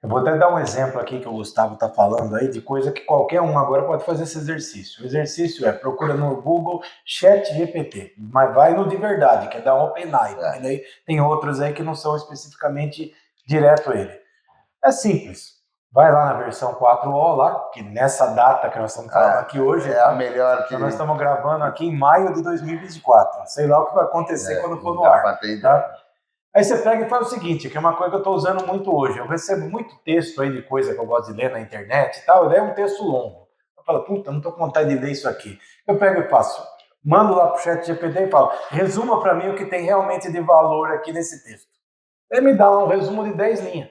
Eu vou até dar um exemplo aqui que o Gustavo está falando aí de coisa que qualquer um agora pode fazer esse exercício. O exercício procura no Google Chat GPT, mas vai no de verdade, que é da OpenAI. E daí tem outros aí que não são especificamente direto ele. É simples. Vai lá na versão 4O lá, que nessa data que nós estamos falando aqui hoje, a melhor que... Então nós estamos gravando aqui em maio de 2024. Sei lá o que vai acontecer quando for no ar. Tá? Aí você pega e faz o seguinte, que é uma coisa que eu estou usando muito hoje. Eu recebo muito texto aí de coisa que eu gosto de ler na internet e tal, e daí é um texto longo. Eu falo, puta, não estou com vontade de ler isso aqui. Eu pego e faço, mando lá pro chat GPT e falo, resuma para mim o que tem realmente de valor aqui nesse texto. Ele me dá lá um resumo de 10 linhas.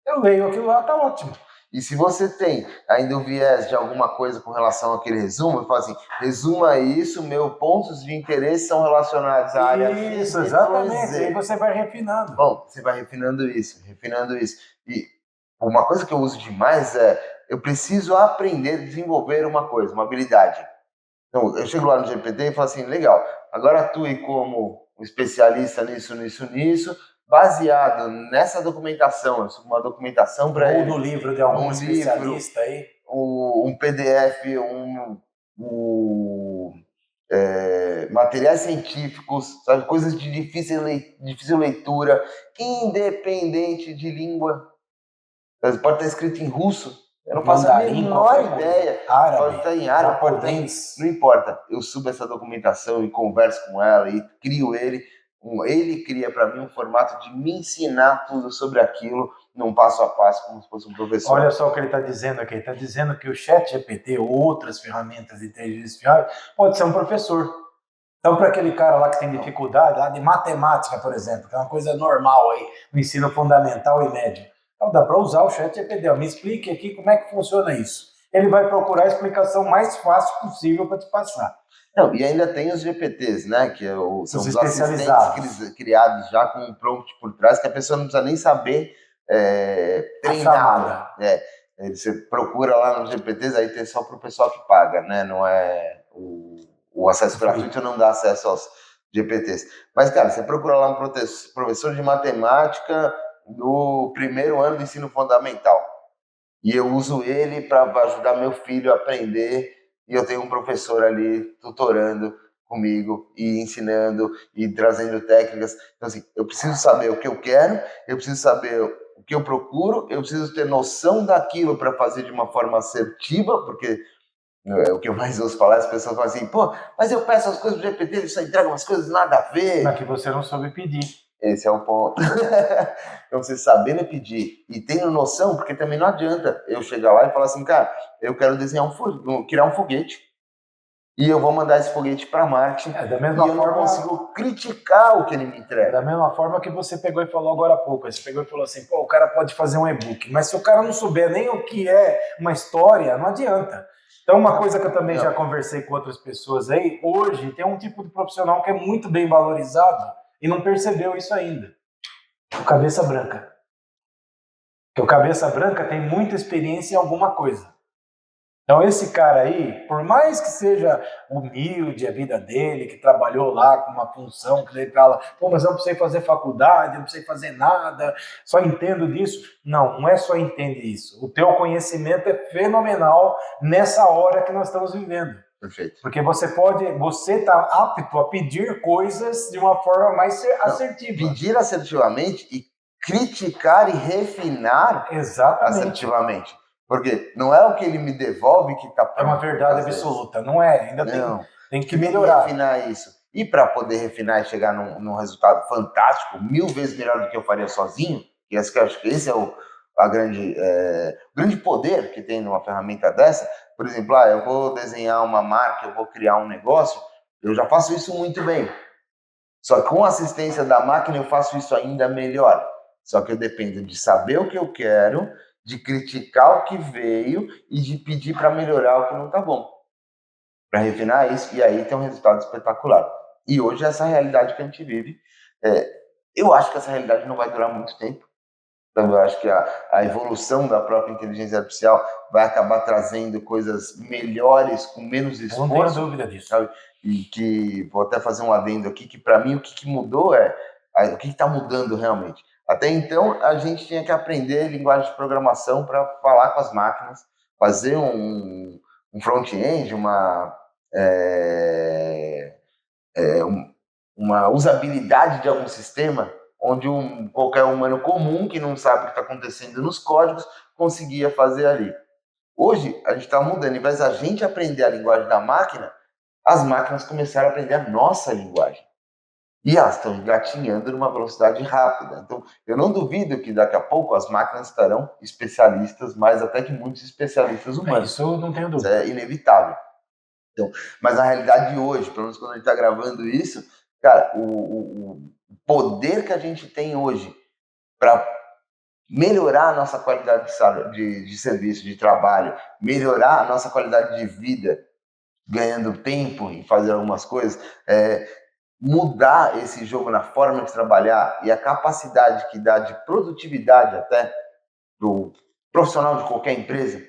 Eu leio aquilo lá, tá ótimo. E se você tem ainda o viés de alguma coisa com relação àquele resumo, eu falo assim, resuma isso, meus pontos de interesse são relacionados à área... Isso, exatamente, aí você vai refinando. Bom, você vai refinando isso. E uma coisa que eu uso demais eu preciso aprender a desenvolver uma coisa, uma habilidade. Então, eu chego lá no GPT e falo assim, legal, agora atue como um especialista nisso, baseado nessa documentação, uma documentação para ele. Ou no livro de algum especialista aí. Um PDF, materiais científicos, sabe, coisas de difícil leitura, independente de língua. Pode estar escrito em russo, eu não faço a menor ideia. Árabe, pode estar em árabe, japonês. Não importa. Eu subo essa documentação e converso com ela e crio ele. Ele cria para mim um formato de me ensinar tudo sobre aquilo, num passo a passo, como se fosse um professor. Olha só o que ele está dizendo aqui. Ele está dizendo que o Chat GPT ou outras ferramentas de inteligência artificial pode ser um professor. Então, para aquele cara lá que tem dificuldade, lá de matemática, por exemplo, que é uma coisa normal aí, no ensino fundamental e médio, então dá para usar o Chat GPT. Me explique aqui como é que funciona isso. Ele vai procurar a explicação mais fácil possível para te passar. Não, e ainda tem os GPTs, né? Que são os assistentes criados já com um prompt por trás, que a pessoa não precisa nem saber treinar. Você procura lá nos GPTs, aí tem só para o pessoal que paga, né? Não é o acesso gratuito, não dá acesso aos GPTs. Mas, cara, você procura lá um professor de matemática do primeiro ano do ensino fundamental. E eu uso ele para ajudar meu filho a aprender. E eu tenho um professor ali tutorando comigo e ensinando e trazendo técnicas. Então, assim, eu preciso saber o que eu quero, eu preciso saber o que eu procuro, eu preciso ter noção daquilo para fazer de uma forma assertiva, porque o que eu mais ouço falar, as pessoas falam assim, pô, mas eu peço as coisas do GPT, ele só entrega umas coisas nada a ver. Mas que você não soube pedir. Esse é o ponto. Então, você sabendo pedir e tendo noção, porque também não adianta eu chegar lá e falar assim, cara, eu quero desenhar criar um foguete e eu vou mandar esse foguete para Marte Da e mesma eu não forma, consigo criticar o que ele me da entrega. mesma forma que você pegou e falou agora há pouco. Você pegou e falou assim, pô, o cara pode fazer um e-book, mas se o cara não souber nem o que é uma história, não adianta. Então, uma coisa que eu também já conversei com outras pessoas aí, hoje tem um tipo de profissional que é muito bem valorizado e não percebeu isso ainda. O cabeça branca. Porque o cabeça branca tem muita experiência em alguma coisa. Então, esse cara aí, por mais que seja humilde a vida dele, que trabalhou lá com uma função, que ele fala, pô, mas eu não precisei fazer faculdade, eu não precisei fazer nada, só entendo disso. Não, não é só entende isso. O teu conhecimento é fenomenal nessa hora que nós estamos vivendo. Perfeito. Porque você está apto a pedir coisas de uma forma mais assertiva. Pedir assertivamente e criticar e refinar assertivamente. Porque não é o que ele me devolve que está pronto. É uma verdade absoluta, não é? Ainda tem que melhorar. Refinar isso. E para poder refinar e chegar num resultado fantástico, 1000 vezes melhor do que eu faria sozinho, que eu acho que esse é o grande poder que tem numa ferramenta dessa. Por exemplo, eu vou desenhar uma marca, eu vou criar um negócio, eu já faço isso muito bem. Só que com a assistência da máquina eu faço isso ainda melhor. Só que eu dependo de saber o que eu quero, de criticar o que veio e de pedir para melhorar o que não está bom. Para refinar isso, e aí tem um resultado espetacular. E hoje essa realidade que a gente vive, eu acho que essa realidade não vai durar muito tempo. Então, eu acho que a evolução da própria inteligência artificial vai acabar trazendo coisas melhores com menos esforço. Não tenho dúvida disso. Sabe? E que, vou até fazer um adendo aqui, que para mim o que mudou o que está mudando realmente. Até então, a gente tinha que aprender linguagem de programação para falar com as máquinas, fazer um front-end, uma usabilidade de algum sistema onde qualquer humano comum que não sabe o que está acontecendo nos códigos conseguia fazer ali. Hoje, a gente está mudando. Em vez da gente aprender a linguagem da máquina, as máquinas começaram a aprender a nossa linguagem. E elas estão engatinhando numa velocidade rápida. Então, eu não duvido que daqui a pouco as máquinas estarão especialistas, mais até que muitos especialistas humanos. Isso eu não tenho dúvida. Isso é inevitável. Então, mas na realidade de hoje, pelo menos quando a gente está gravando isso, cara, o poder que a gente tem hoje para melhorar a nossa qualidade de serviço, de trabalho, melhorar a nossa qualidade de vida, ganhando tempo e fazer algumas coisas, mudar esse jogo na forma de trabalhar e a capacidade que dá de produtividade até do profissional de qualquer empresa,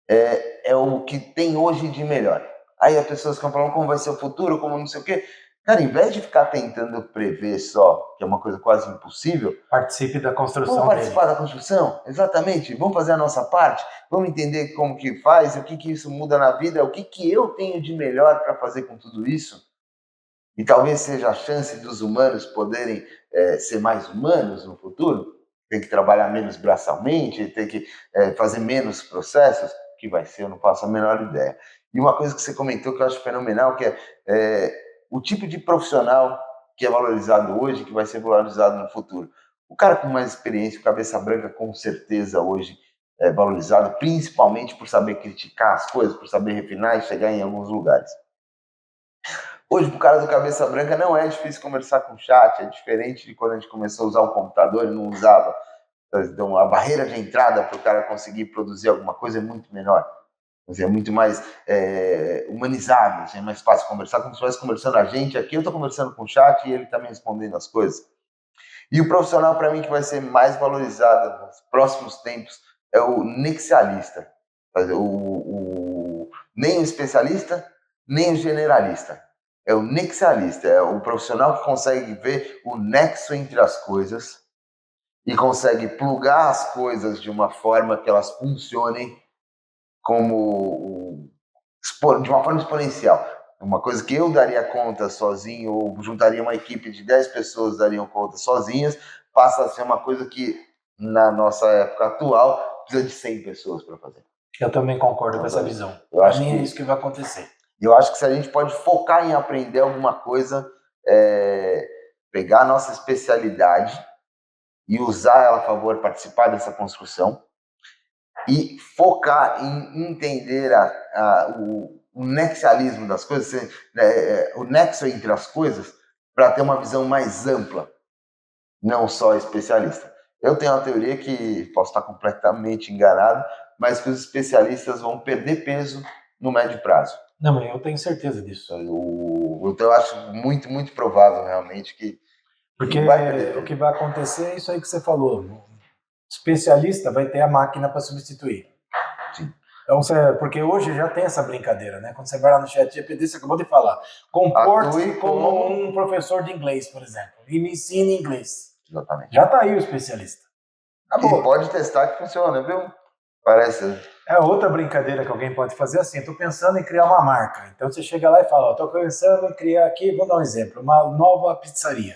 é o que tem hoje de melhor. Aí as pessoas ficam falando como vai ser o futuro, como não sei o quê. Cara, em vez de ficar tentando prever só, que é uma coisa quase impossível, participe da construção. Vamos participar da construção, exatamente. Vamos fazer a nossa parte, vamos entender como que faz, o que isso muda na vida, o que eu tenho de melhor para fazer com tudo isso. E talvez seja a chance dos humanos poderem ser mais humanos no futuro. Tem que trabalhar menos braçalmente, tem que fazer menos processos, que vai ser, eu não faço a menor ideia. E uma coisa que você comentou que eu acho fenomenal, que é o tipo de profissional que é valorizado hoje, que vai ser valorizado no futuro. O cara com mais experiência, cabeça branca, com certeza hoje é valorizado, principalmente por saber criticar as coisas, por saber refinar e chegar em alguns lugares. Hoje, para o cara do cabeça branca, não é difícil conversar com o chat, é diferente de quando a gente começou a usar o computador e não usava. Então, a barreira de entrada para o cara conseguir produzir alguma coisa é muito menor. É muito mais humanizado, é mais fácil conversar, como se estivesse conversando a gente aqui, eu estou conversando com o chat e ele está me respondendo as coisas. E o profissional, para mim, que vai ser mais valorizado nos próximos tempos é o nexialista. Nem o especialista, nem o generalista. É o nexialista, é o profissional que consegue ver o nexo entre as coisas e consegue plugar as coisas de uma forma que elas funcionem de uma forma exponencial. Uma coisa que eu daria conta sozinho, ou juntaria uma equipe de 10 pessoas dariam conta sozinhas, passa a ser uma coisa que, na nossa época atual, precisa de 100 pessoas para fazer. Eu também concordo com essa visão. Para mim é isso que vai acontecer. Eu acho que se a gente pode focar em aprender alguma coisa, pegar a nossa especialidade e usar ela a favor, participar dessa construção e focar em entender o nexialismo das coisas, o nexo entre as coisas, para ter uma visão mais ampla, não só especialista. Eu tenho uma teoria que, posso estar completamente enganado, mas que os especialistas vão perder peso no médio prazo. Não, mas eu tenho certeza disso. Então eu acho muito, muito provável realmente que... Porque o que vai acontecer é isso aí que você falou. O especialista vai ter a máquina para substituir. Sim. Então, porque hoje já tem essa brincadeira, né? Quando você vai lá no chat GPT, você acabou de falar, comporte-se como um professor de inglês, por exemplo, e me ensine inglês. Exatamente. Já está aí o especialista. Acabou. E pode testar que funciona, viu? Parece. É outra brincadeira que alguém pode fazer assim, estou pensando em criar uma marca. Então você chega lá e fala, estou pensando em criar aqui, vou dar um exemplo, uma nova pizzaria.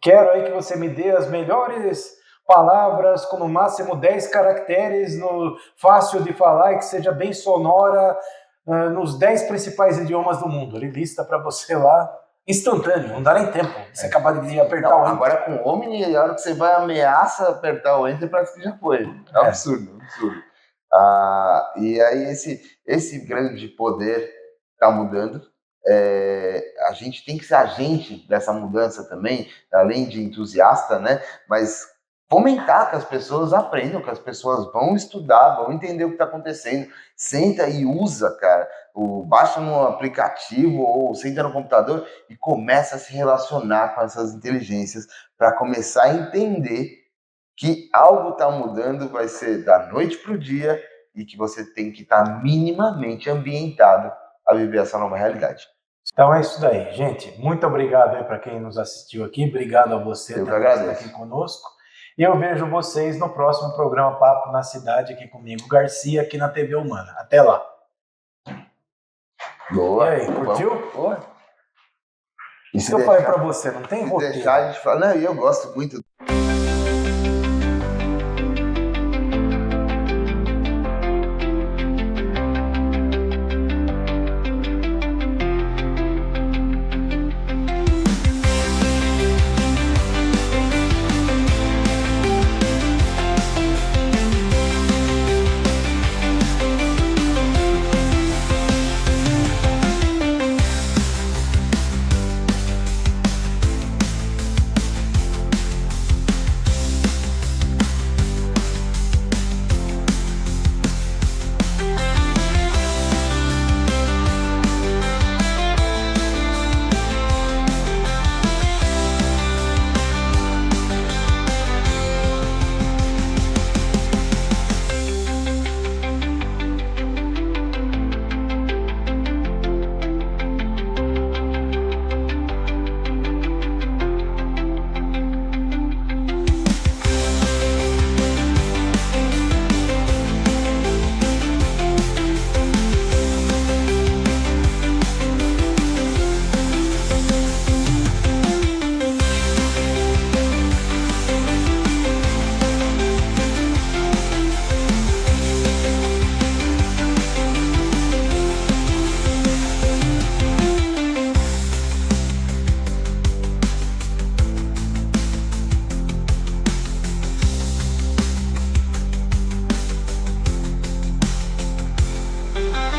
Quero aí que você me dê as melhores palavras com no máximo 10 caracteres, fácil de falar e que seja bem sonora nos 10 principais idiomas do mundo. Ele lista para você lá, instantâneo, não dá nem tempo. Você acabar de apertar o Enter. Agora com o Omni, a hora que você vai ameaça apertar o Enter, parece que já foi. É um absurdo, absurdo. E aí esse grande poder está mudando. A gente tem que ser agente dessa mudança também, além de entusiasta, né? Mas fomentar que as pessoas aprendam, que as pessoas vão estudar, vão entender o que está acontecendo. Senta e usa, cara. Baixa no aplicativo ou senta no computador e começa a se relacionar com essas inteligências para começar a entender que algo está mudando, vai ser da noite para o dia e que você tem que estar minimamente ambientado a viver essa nova realidade. Então é isso daí, gente. Muito obrigado aí para quem nos assistiu aqui. Obrigado a você também que está aqui conosco. E eu vejo vocês no próximo programa Papo na Cidade aqui comigo, Garcia, aqui na TV Humana. Até lá. Boa. E aí, curtiu? Boa. E se eu falei para você, não tem roteiro. Deixar a gente falar, não, eu gosto muito.